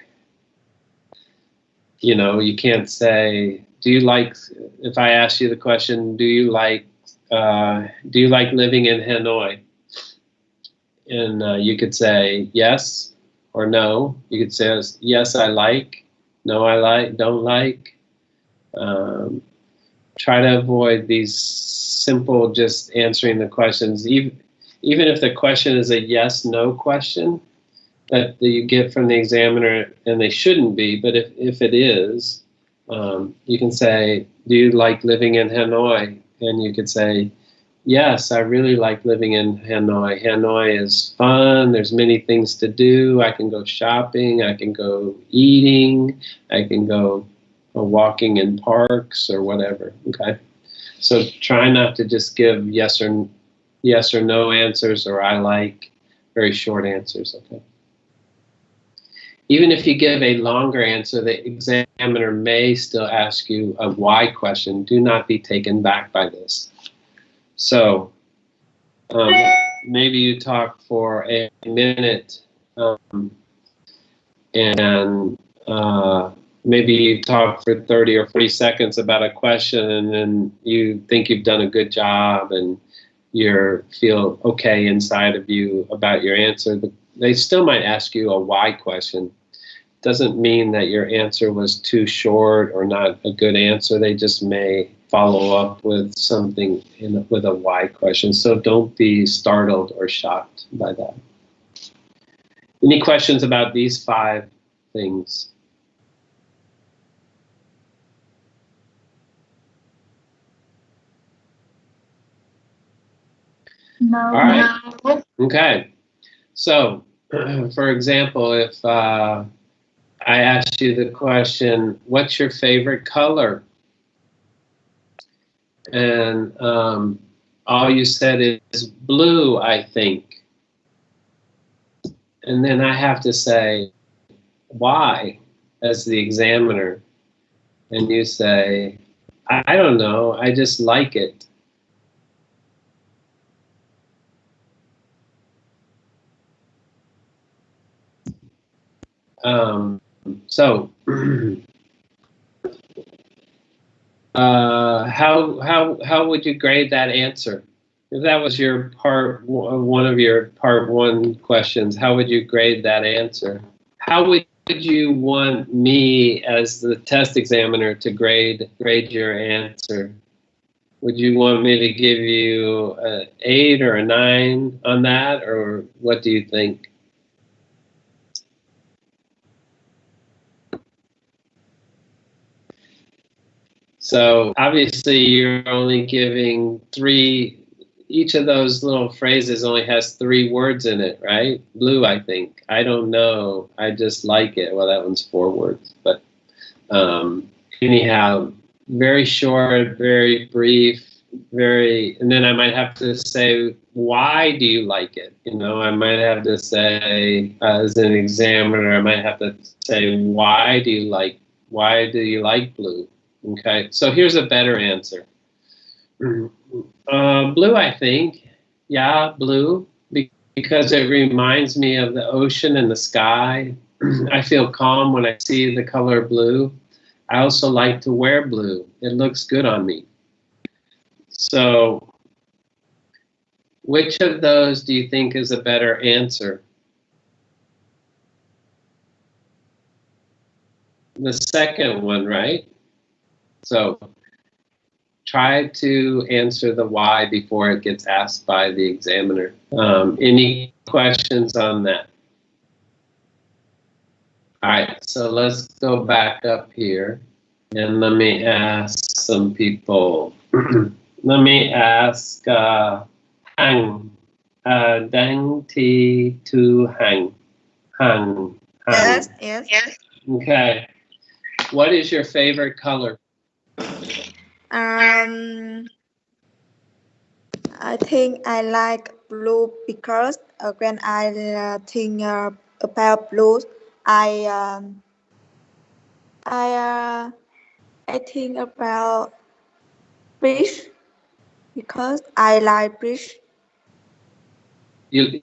You know, you can't say, do you like, if I ask you the question, do you like living in Hanoi? And you could say yes or no. You could say yes, I like, no, I like, don't like. Try to avoid these simple just answering the questions. Even if the question is a yes-no question that you get from the examiner, and they shouldn't be, but if it is, you can say, do you like living in Hanoi? And you could say, yes, I really like living in Hanoi. Hanoi is fun. There's many things to do. I can go shopping. I can go eating. I can go walking in parks or whatever. Okay. So try not to just give yes or no answers, or I like, very short answers. Okay. Even if you give a longer answer, the examiner may still ask you a why question. Do not be taken back by this. So maybe you talk for a minute and maybe you talk for 30 or 40 seconds about a question, and then you think you've done a good job and you feel okay inside of you about your answer. They still might ask you a why question. Doesn't mean that your answer was too short or not a good answer. They just may follow up with something with a why question. So don't be startled or shocked by that. Any questions about these 5 things? No. All right. Okay. So for example, if I asked you the question, what's your favorite color? And all you said is blue, I think. And then I have to say, why, as the examiner? And you say, I don't know, I just like it. So, how would you grade that answer? If that was your one of your part 1 questions, how would you grade that answer? How would you want me as the test examiner to grade your answer? Would you want me to give you an 8 or a 9 on that, or what do you think? So obviously you're only giving 3, each of those little phrases only has 3 words in it, right? Blue, I think. I don't know, I just like it. Well, that one's 4 words, but anyhow, very short, very brief, and then I might have to say, why do you like it? You know, I might have to say, as an examiner, I might have to say, why do you like blue? Okay, so here's a better answer. Blue, I think. Yeah, blue, because it reminds me of the ocean and the sky. I feel calm when I see the color blue. I also like to wear blue. It looks good on me. So, which of those do you think is a better answer? The second one, right? So try to answer the why before it gets asked by the examiner. Any questions on that? All right, so let's go back up here and let me ask some people. Let me ask Hang. Dang Ti Tu Hang. Hang. Yes. Okay. What is your favorite color? I think I like blue because when I think about blue, I think about beach because I like beach. You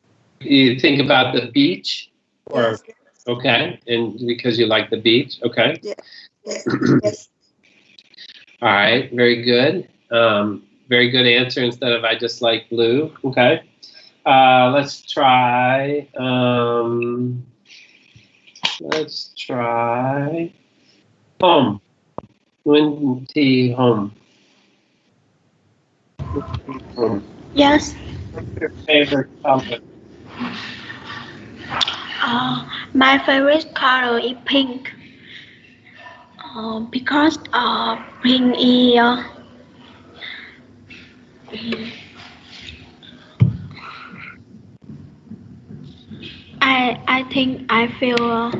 think about the beach? Or, yes. Okay, and because you like the beach, okay. Yes. All right, very good. Very good answer instead of I just like blue. Okay. Let's try home. Muốn thi home. Yes. What's your favorite color? My favorite color is pink. Because pink is I think I feel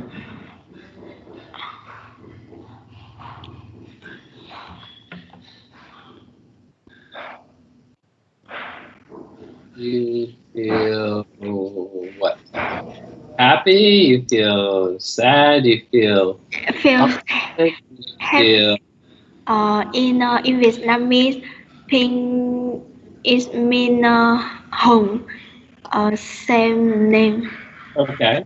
You feel what? Happy? You feel sad? You feel happy. In Vietnamese, pink is mean home. Same name. Okay.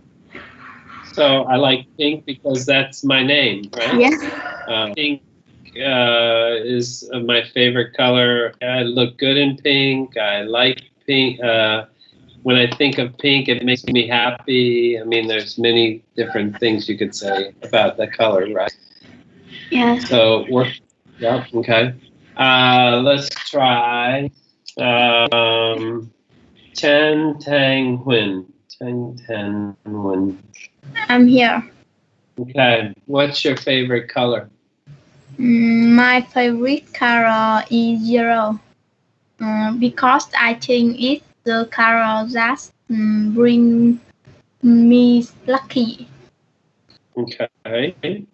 So I like pink because that's my name, right? Yes. Pink is my favorite color. I look good in pink. I like pink. When I think of pink, it makes me happy. I mean, there's many different things you could say about the color, right? Yes. So yeah, okay. Let's try Chen Tang Huyn. Chen Tang Huyn. I'm here. Okay. What's your favorite color? My favorite color is yellow because I think it's the color that brings means lucky. Okay.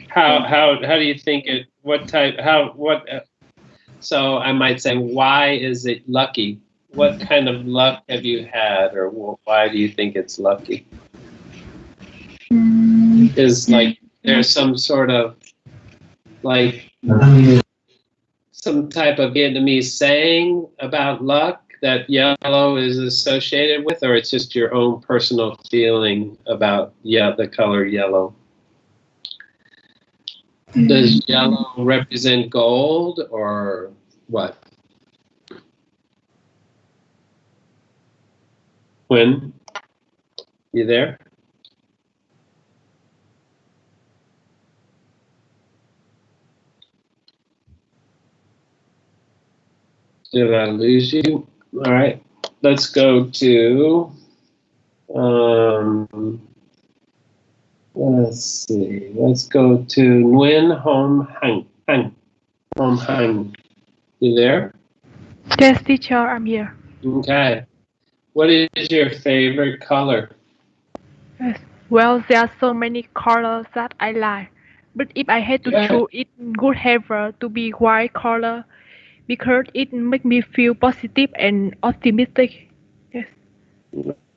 How do you think it? What type? So I might say, why is it lucky? What kind of luck have you had, or why do you think it's lucky? Is like there's some sort of like some type of Vietnamese saying about luck that yellow is associated with, or it's just your own personal feeling about the color yellow? Does yellow represent gold or what? When? You there? Did I lose you? All right, let's go to, let's see, let's go to Nguyen Hom Hanh. Hom Hanh. You there? Yes, teacher, I'm here. Okay. What is your favorite color? Yes. Well, there are so many colors that I like, but if I had to choose, it would have to be white color because it makes me feel positive and optimistic. Yes.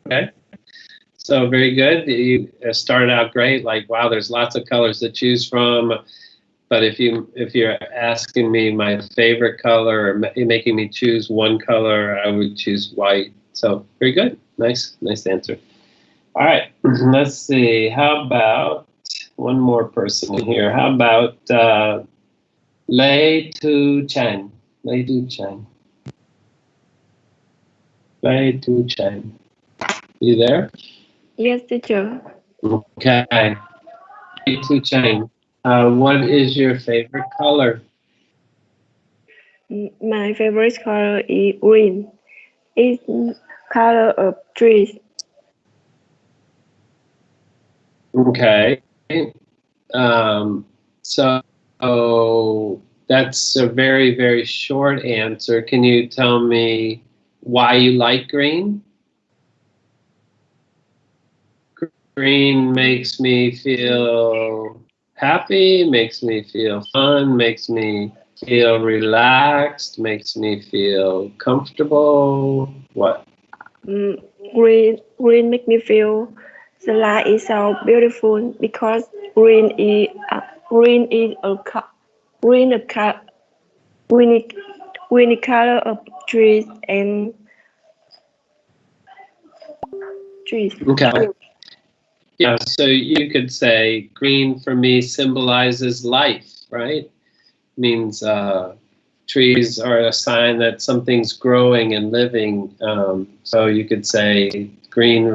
Okay. So very good. You started out great. Like, wow, there's lots of colors to choose from. But if you're asking me my favorite color or making me choose one color, I would choose white. So very good. Nice answer. All right. Let's see. How about one more person here? How about Lê Tu Chanh? Lê Tu Chanh. Lê Tu Chanh. You there? Yes, teacher. Okay. Lê Tu Chanh. What is your favorite color? My favorite color is green. It's color of trees. Okay. So that's a very, very short answer. Can you tell me why you like green? Green makes me feel happy, makes me feel fun, makes me feel relaxed, makes me feel comfortable. What? Green make me feel the light is so beautiful because green is color of trees and trees. Okay. Yeah, so you could say green for me symbolizes life, right? Means trees are a sign that something's growing and living. So you could say green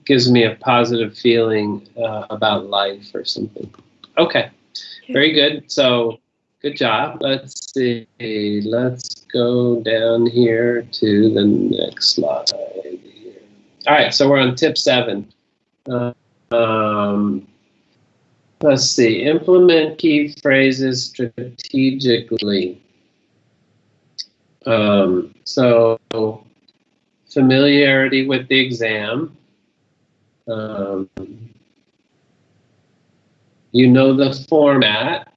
gives me a positive feeling about life or something. Okay, very good. So good job. Let's see. Let's go down here to the next slide. All right, so we're on tip 7. Let's see. Implement key phrases strategically. So familiarity with the exam. You know the format.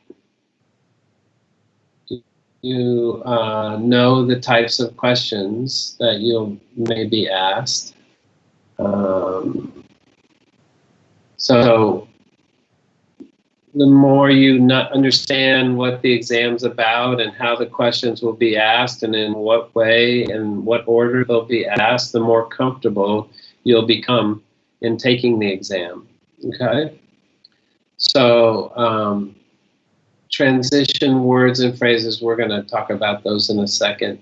You know the types of questions that you may be asked. So the more you understand what the exam's about and how the questions will be asked and in what way and what order they'll be asked, the more comfortable you'll become in taking the exam. Okay? So transition words and phrases, we're going to talk about those in a second.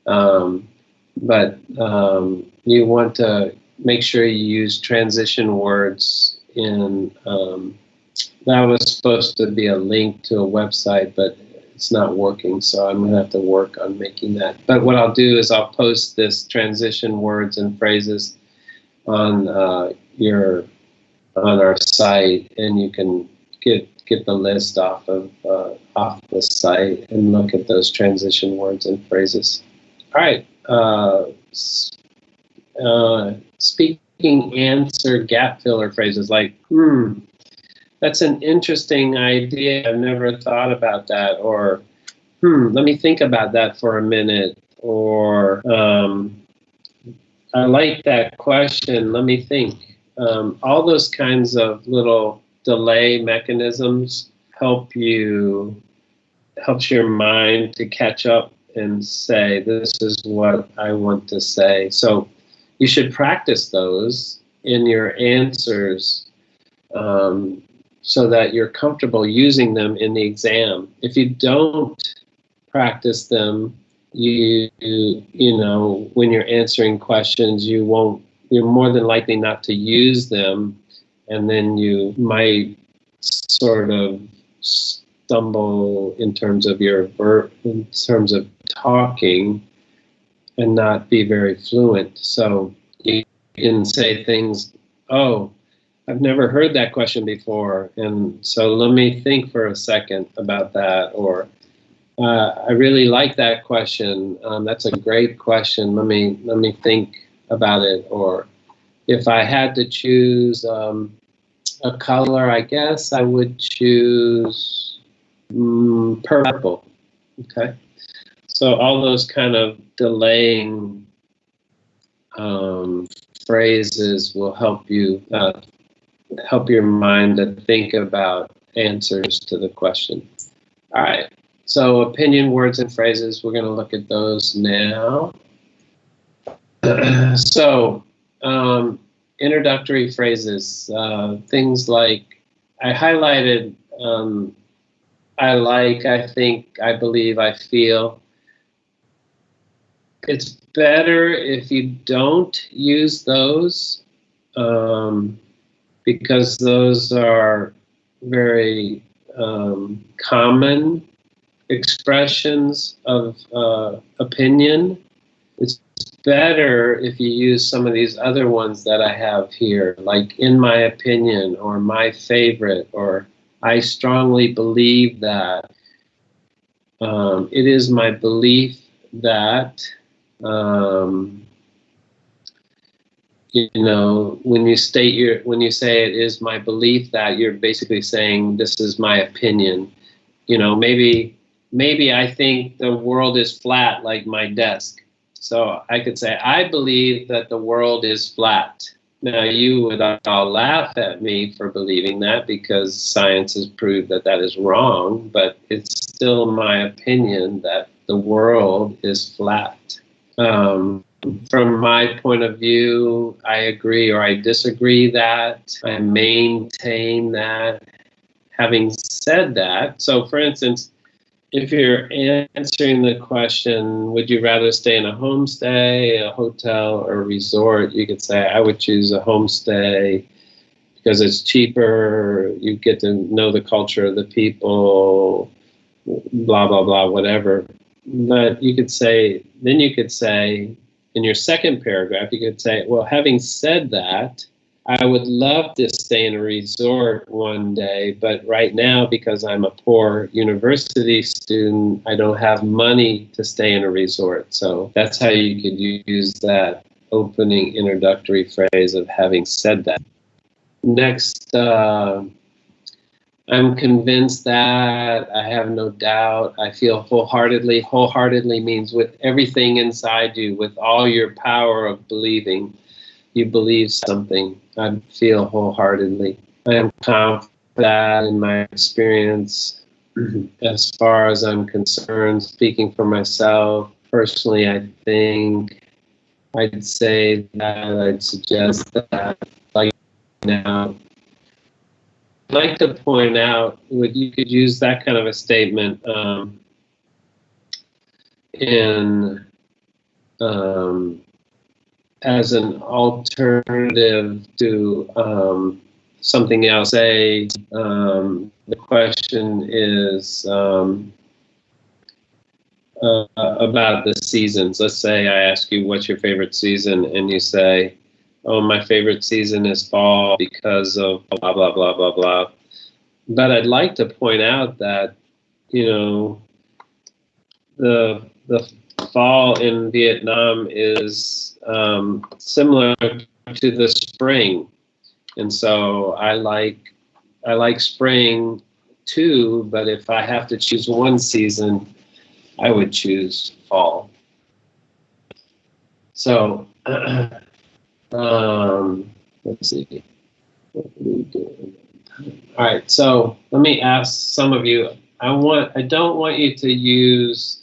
But you want to make sure you use transition words in, that was supposed to be a link to a website, but it's not working, so I'm going to have to work on making that. But what I'll do is I'll post this transition words and phrases on our site, and you can get the list off the site and look at those transition words and phrases. All right. speaking answer gap filler phrases like, that's an interesting idea. I've never thought about that. Or, let me think about that for a minute. Or, I like that question. Let me think. All those kinds of little delay mechanisms helps your mind to catch up and say, this is what I want to say. So you should practice those in your answers so that you're comfortable using them in the exam. If you don't practice them, you know, when you're answering questions, you're more than likely not to use them, and then you might sort of stumble in terms of in terms of talking and not be very fluent. So you can say things, oh, I've never heard that question before, and so let me think for a second about that. Or I really like that question. That's a great question. Let me think about it. Or if I had to choose a color, I guess I would choose purple. Okay. So all those kind of delaying phrases will help you help your mind to think about answers to the question. All right. So opinion, words, and phrases, we're going to look at those now. So introductory phrases, things like, I highlighted I like, I think, I believe, I feel. It's better if you don't use those because those are very common expressions of opinion. It's better if you use some of these other ones that I have here, like in my opinion, or my favorite, or I strongly believe that. It is my belief that, you know, when you say it is my belief that, you're basically saying this is my opinion. You know, maybe I think the world is flat like my desk. So I could say, I believe that the world is flat. Now you would all laugh at me for believing that because science has proved that that is wrong, but it's still my opinion that the world is flat. From my point of view, I agree or I disagree that, I maintain that. Having said that, so for instance, if you're answering the question, would you rather stay in a homestay, a hotel, or a resort, you could say, I would choose a homestay because it's cheaper, you get to know the culture of the people, blah, blah, blah, whatever. But you could say, then you could say, in your second paragraph, you could say, well, having said that, I would love to stay in a resort one day, but right now, because I'm a poor university student, I don't have money to stay in a resort. So that's how you could use that opening introductory phrase of having said that. Next, I'm convinced that, I have no doubt, I feel wholeheartedly. Wholeheartedly means with everything inside you, with all your power of believing. You believe something. I feel wholeheartedly. I am confident in my experience. As far as I'm concerned, speaking for myself, personally, I think I'd say that, I'd suggest that, like now. I'd like to point out, you could use that kind of a statement as an alternative to something else. Say the question is about the seasons. Let's say I ask you, what's your favorite season? And you say, oh, my favorite season is fall because of blah, blah, blah, blah, blah. But I'd like to point out that, you know, the fall in Vietnam is similar to the spring, and so I like spring too. But if I have to choose one season, I would choose fall. So let's see. What do we do? All right. So let me ask some of you. I don't want you to use.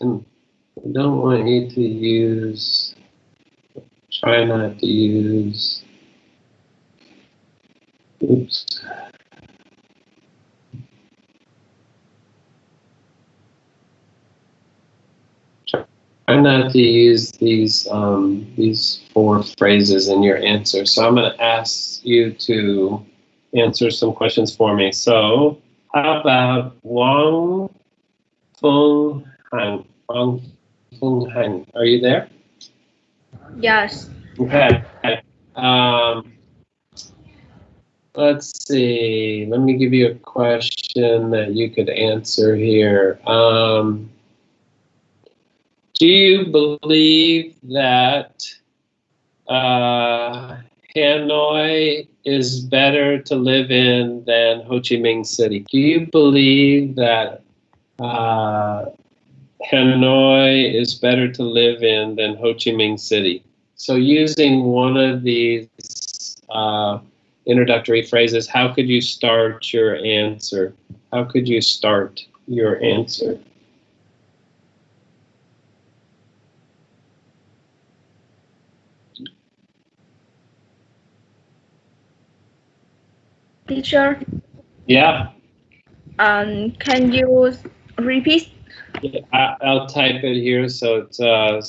Try not to use. Oops. Try not to use these 4 phrases in your answer. So I'm going to ask you to answer some questions for me. So how about Wang Feng Han? Wang Feng Han, are you there? Yes. Okay. Let's see. Let me give you a question that you could answer here. Do you believe that Hanoi is better to live in than Ho Chi Minh City? Do you believe that Hanoi is better to live in than Ho Chi Minh City? So using one of these introductory phrases, how could you start your answer? How could you start your answer? Teacher, Yeah. can you repeat? Yeah, I'll type it here. So it's all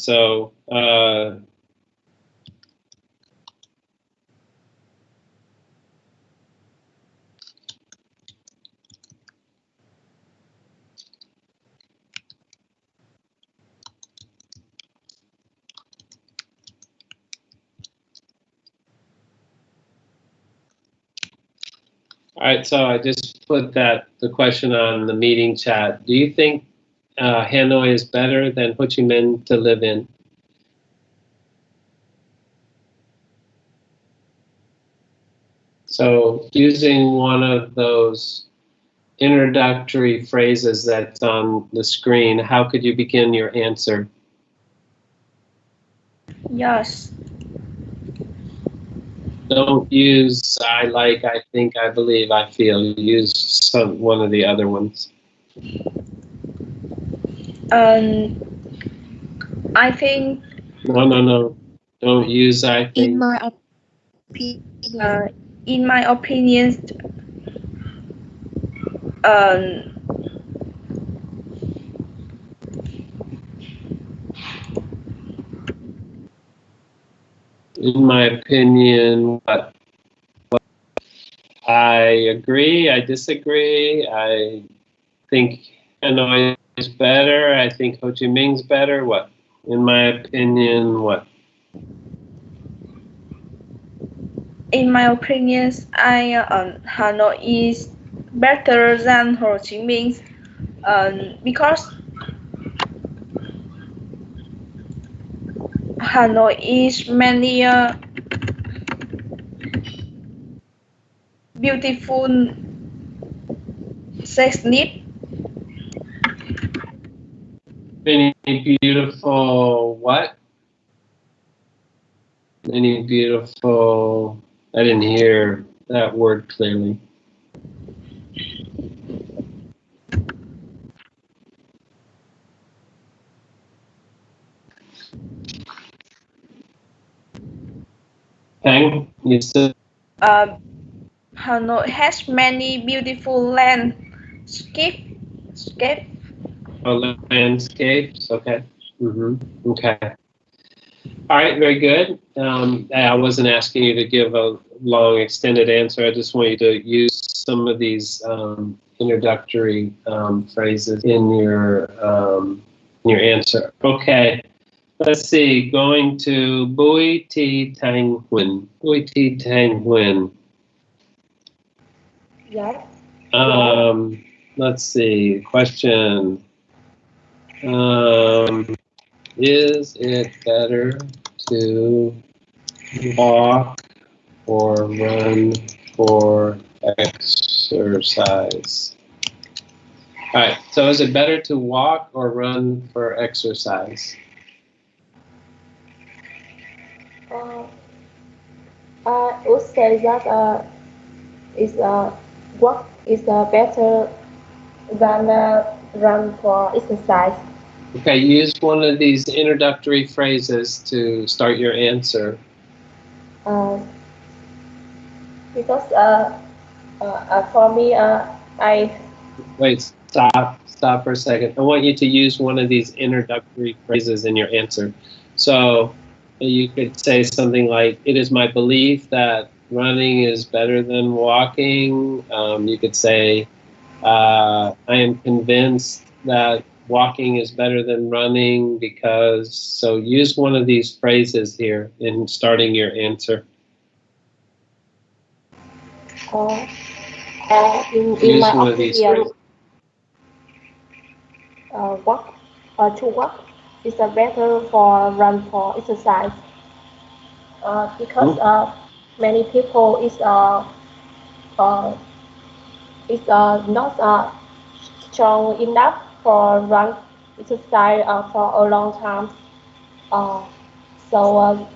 right. So I just put the question on the meeting chat. Do you think Hanoi is better than Ho Chi Minh to live in? So using one of those introductory phrases that's on the screen, how could you begin your answer? Yes. Don't use I like, I think, I believe, I feel. Use one of the other ones. I think. No. Don't use I think. In my opinion. In my opinion, in my opinion, what? I agree, I disagree, I think Hanoi is better, I think Ho Chi Minh's better, what? In my opinion, what? in my opinion, Hanoi is better than Ho Chi Minh, because Hanoi is many beautiful scenery. Many beautiful what? Many beautiful, I didn't hear that word clearly. Peng, you said? Hanoi has many beautiful landscapes. Oh, landscapes, okay. Okay. All right, very good. I wasn't asking you to give a long extended answer. I just want you to use some of these introductory phrases in your answer. Okay. Let's see, going to Bui Ti Tang Huynh. Bui Ti Tang Huynh. Yes. Let's see, question. Is it better to walk or run for exercise? All right, so is it better to walk or run for exercise? I would say that walk is better than run for exercise. Okay, use one of these introductory phrases to start your answer. Because for me, I... Wait, stop for a second. I want you to use one of these introductory phrases in your answer. So you could say something like, it is my belief that running is better than walking. You could say, I am convinced that walking is better than running because... So use one of these phrases here in starting your answer. In my opinion, walk to walk is better for run for exercise. Because many people is not strong enough for run exercise for a long time. So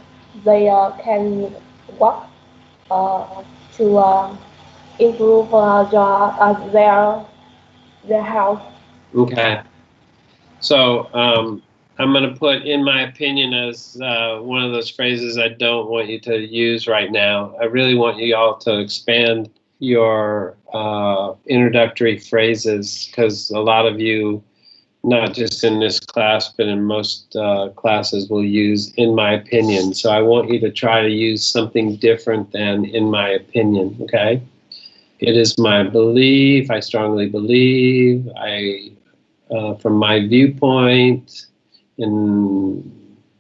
they can walk to improve their health. Okay. So I'm going to put in my opinion as one of those phrases I don't want you to use right now. I really want you all to expand your introductory phrases, because a lot of you, not just in this class, but in most classes, will use in my opinion. So I want you to try to use something different than in my opinion, okay? It is my belief, I strongly believe, from my viewpoint, and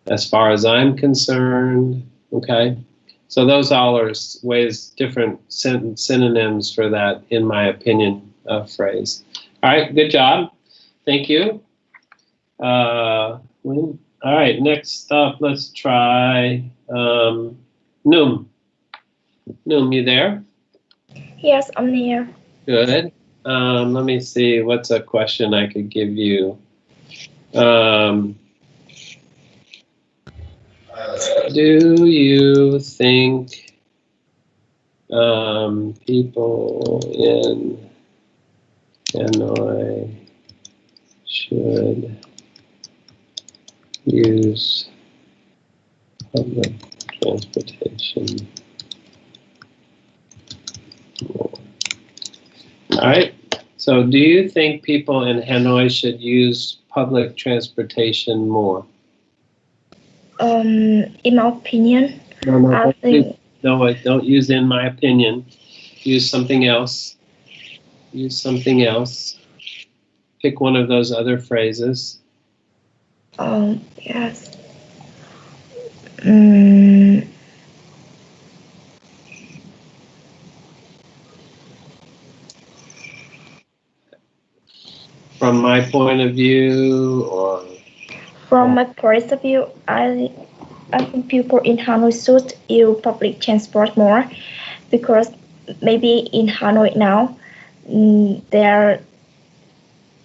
as far as I'm concerned, okay? So those all are different synonyms for that in my opinion phrase. All right, good job. Thank you. All right, next up, let's try Noom. Noom, you there? Yes, I'm here. Good. Let me see, what's a question I could give you? Do you think people in Hanoi should use public transportation more? All right. So do you think people in Hanoi should use public transportation more? In my opinion, I think... No, don't use in my opinion. Use something else. Use something else. Pick one of those other phrases. Yes. From my point of view, or... From my point of view, I think people in Hanoi should use public transport more, because maybe in Hanoi now there are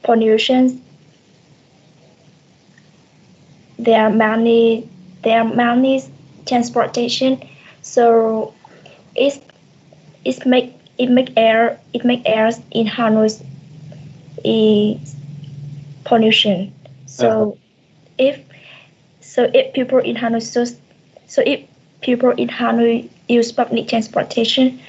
pollution. There are many transportation, so it make air in Hanoi pollution. So if people in Hanoi use public transportation,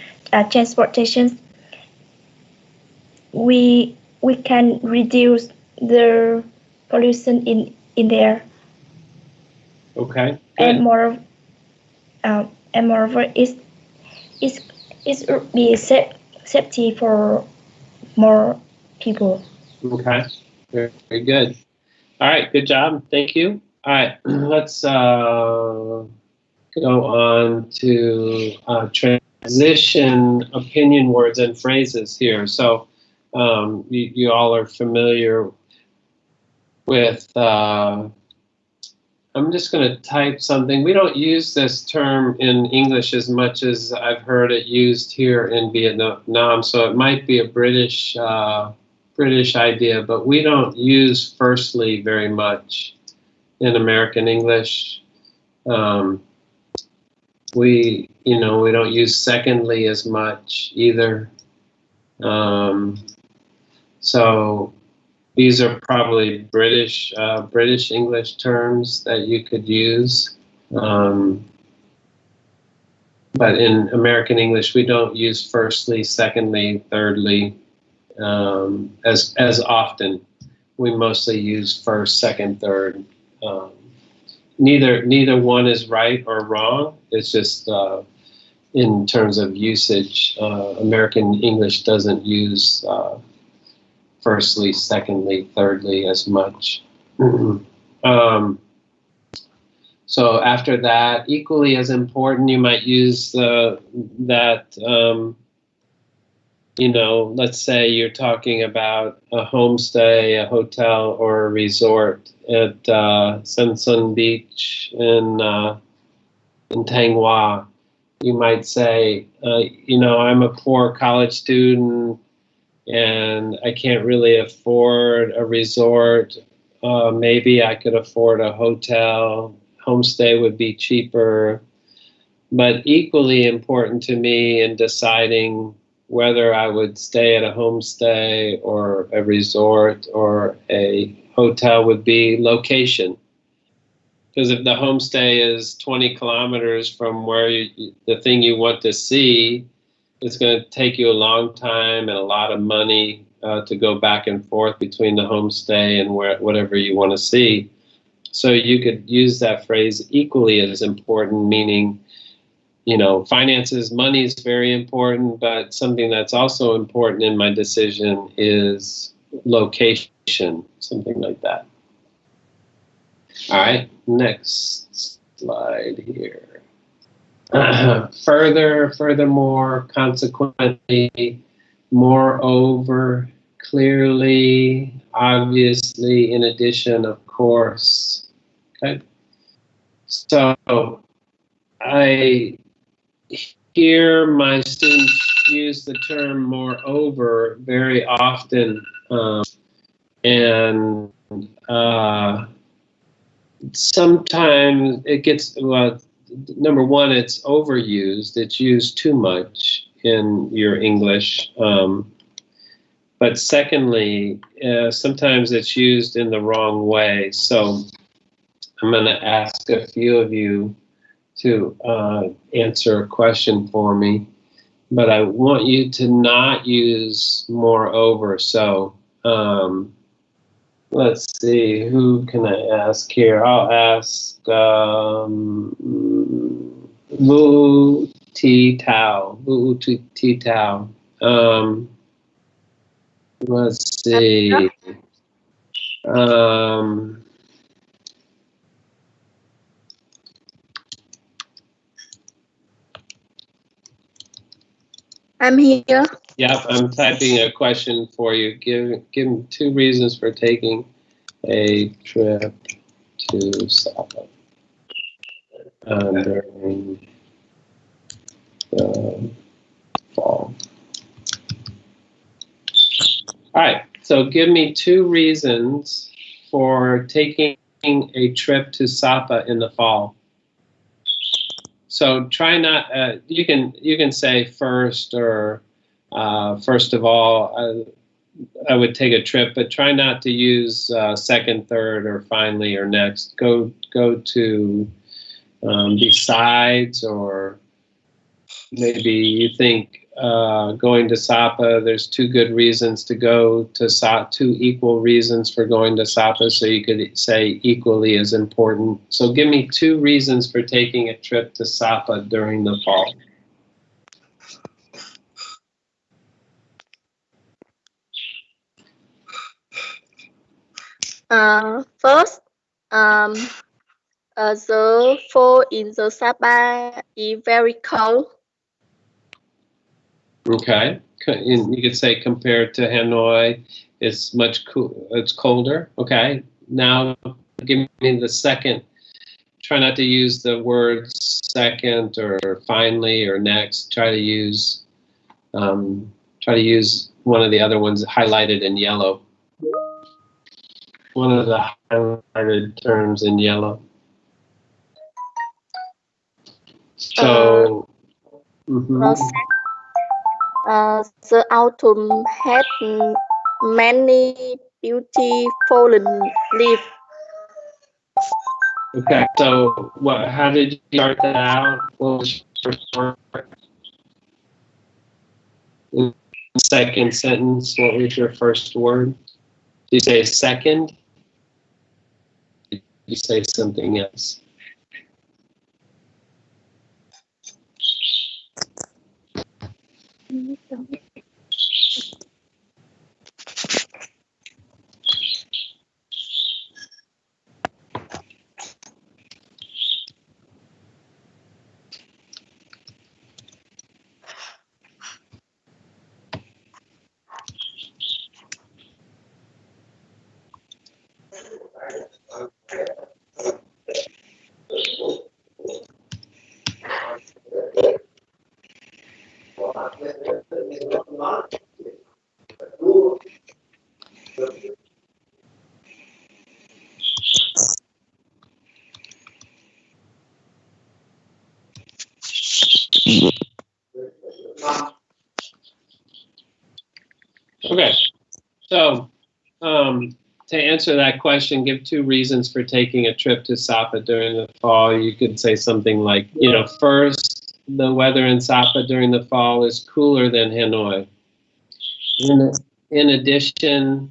we can reduce the pollution in there. Okay. Good. And moreover, it would be safety for more people. Okay. Very, very good. All right. Good job. Thank you. All right. Let's go on to transition opinion words and phrases here. So you all are familiar with I'm just going to type something. We don't use this term in English as much as I've heard it used here in Vietnam, so it might be a British idea, but we don't use firstly very much in American English. We don't use secondly as much either. So these are probably British English terms that you could use. But in American English, we don't use firstly, secondly, thirdly as often. We mostly use first, second, third. Neither one is right or wrong. It's just in terms of usage, American English doesn't use firstly, secondly, thirdly as much. So after that, equally as important, you might use let's say you're talking about a homestay, a hotel, or a resort at Sen Sun Beach in Thanh Hoa. You might say, I'm a poor college student and I can't really afford a resort. Maybe I could afford a hotel. Homestay would be cheaper. But equally important to me in deciding whether I would stay at a homestay or a resort or a hotel would be location. Because if the homestay is 20 kilometers from where the thing you want to see, it's going to take you a long time and a lot of money to go back and forth between the homestay and whatever you want to see. So you could use that phrase equally as important, meaning, finances, money is very important, but something that's also important in my decision is location, something like that. All right, next slide here. Furthermore, consequently, moreover, clearly, obviously, in addition, of course. Okay. So I hear my students use the term moreover very often, and sometimes it gets, number one, it's overused. It's used too much in your English. But secondly, sometimes it's used in the wrong way. So I'm going to ask a few of you to answer a question for me. But I want you to not use moreover. So let's see, who can I ask here? I'll ask Vu Ti Tao. Vu Ti Tao. Let's see. I'm here. Yep, I'm typing a question for you. Give me 2 reasons for taking a trip to Sapa during the fall. All right, so give me 2 reasons for taking a trip to Sapa in the fall. So try not, you can say first or first of all, I would take a trip, but try not to use second, third, or finally, or next. Go to besides, or maybe you think going to Sapa, there's 2 good reasons to go to Sapa, 2 equal reasons for going to Sapa, so you could say equally as important. So give me 2 reasons for taking a trip to Sapa during the fall. First, the fall in the Sapa is very cold. Okay, you could say compared to Hanoi, it's much it's colder. Okay, now give me the second try not to use the words second or finally or next. Try to use one of the other ones highlighted in yellow. One of the highlighted terms in yellow. So, the autumn had many beautiful leaves. Okay, so how did you start that out? What was your first word? In the second sentence, what was your first word? Did you say second? Did you say something else? Okay, so to answer that question, give 2 reasons for taking a trip to Sapa during the fall. You could say something like, first, the weather in Sapa during the fall is cooler than Hanoi. In addition,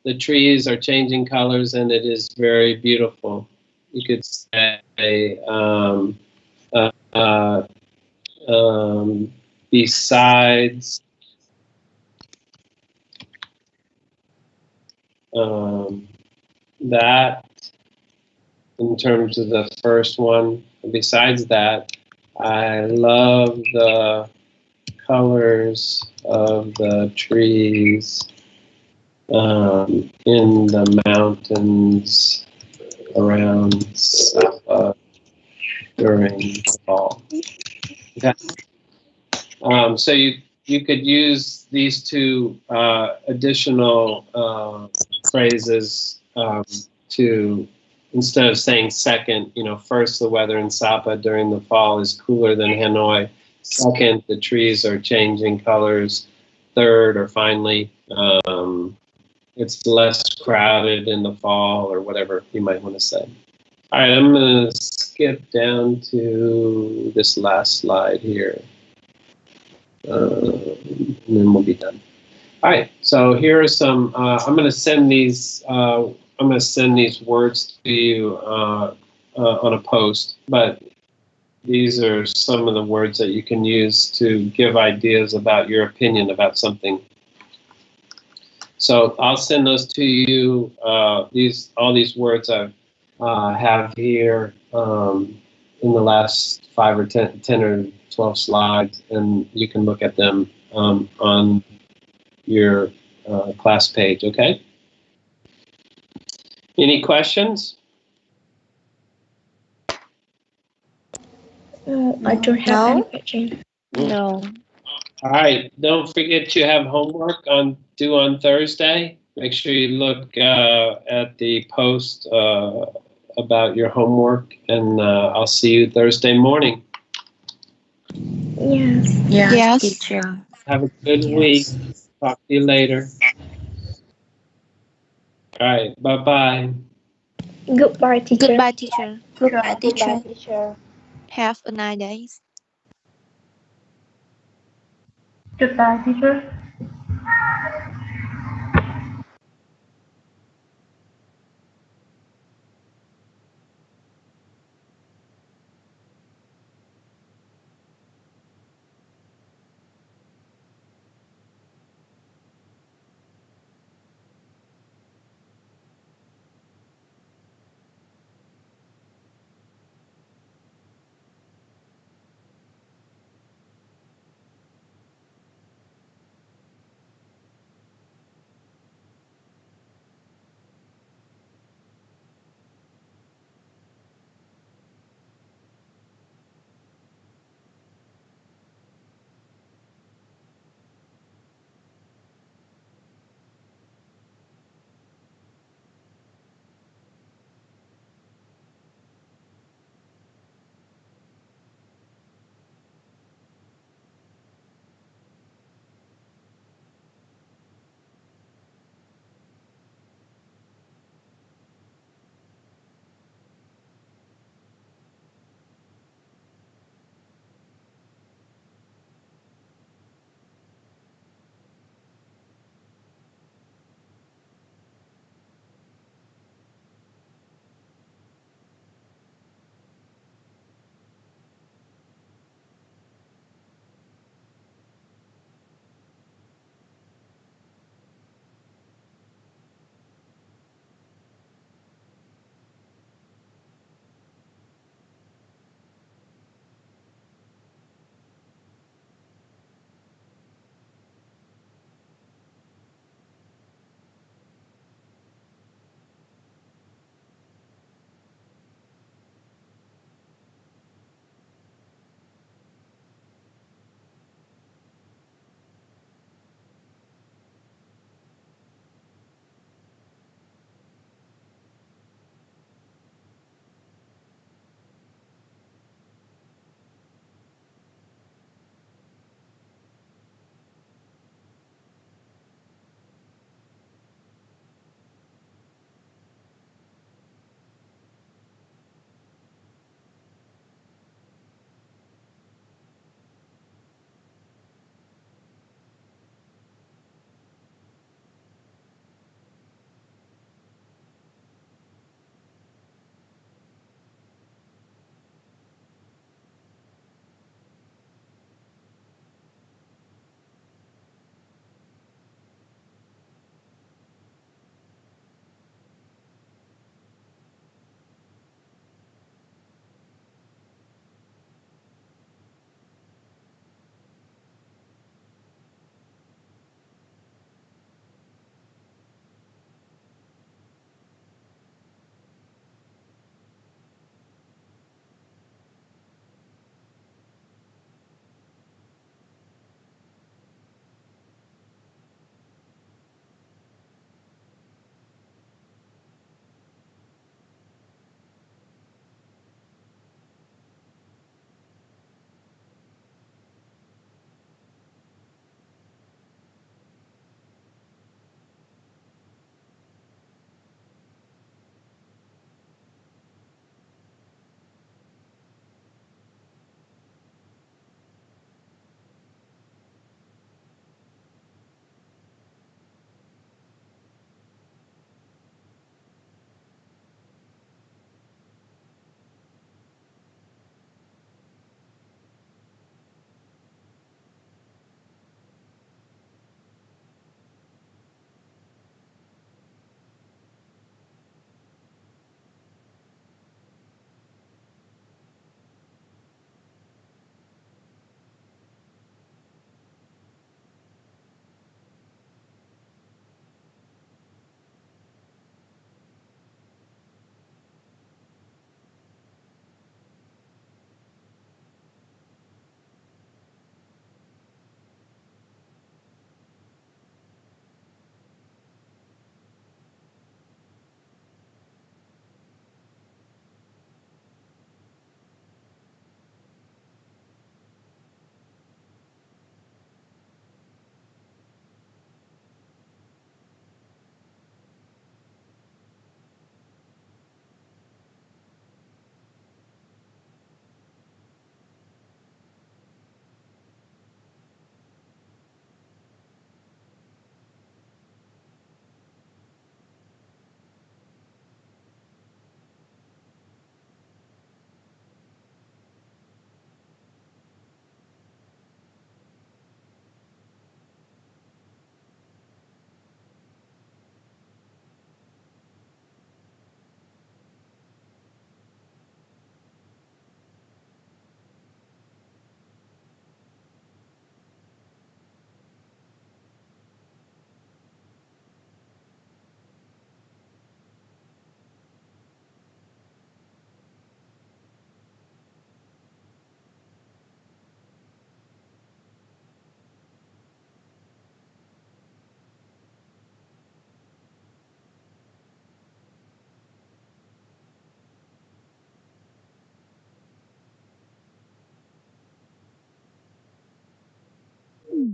the trees are changing colors and it is very beautiful. You could say, besides that, in terms of the first one, besides that, I love the colors of the trees in the mountains around Sapa during the fall. Okay. So you could use these 2 additional phrases to, instead of saying second, first, the weather in Sapa during the fall is cooler than Hanoi. Second, the trees are changing colors. Third, or finally, it's less crowded in the fall, or whatever you might want to say. All right, I'm going to skip down to this last slide here. And then we'll be done. All right, so here are some, I'm going to send these words to you on a post, but these are some of the words that you can use to give ideas about your opinion about something. So I'll send those to you. All these words I have here in the last 5 or 10 or 12 slides, and you can look at them on your class page. Okay. Any questions? I don't have any question. No. All right. Don't forget you have homework due on Thursday. Make sure you look at the post about your homework, and I'll see you Thursday morning. Yes. Yes. Teacher. Have a good week. Talk to you later. All right. Bye-bye. Goodbye, teacher. Goodbye, teacher. Goodbye, teacher. Have a nice day. Goodbye, teacher.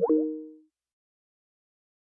you.